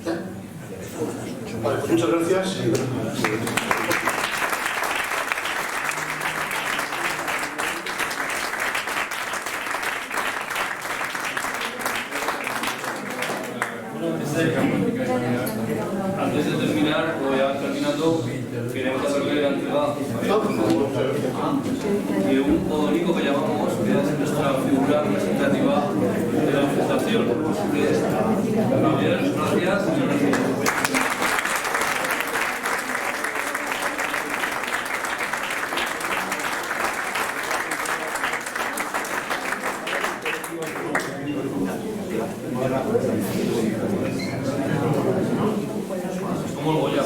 ¿Ya? Vale, pues muchas gracias. Antes de terminar, o ya terminando, queremos hacerle la entrega de un odorico que llamamos, que es nuestra figura representativa de la Fundación. Javier, gracias. Como el Goya.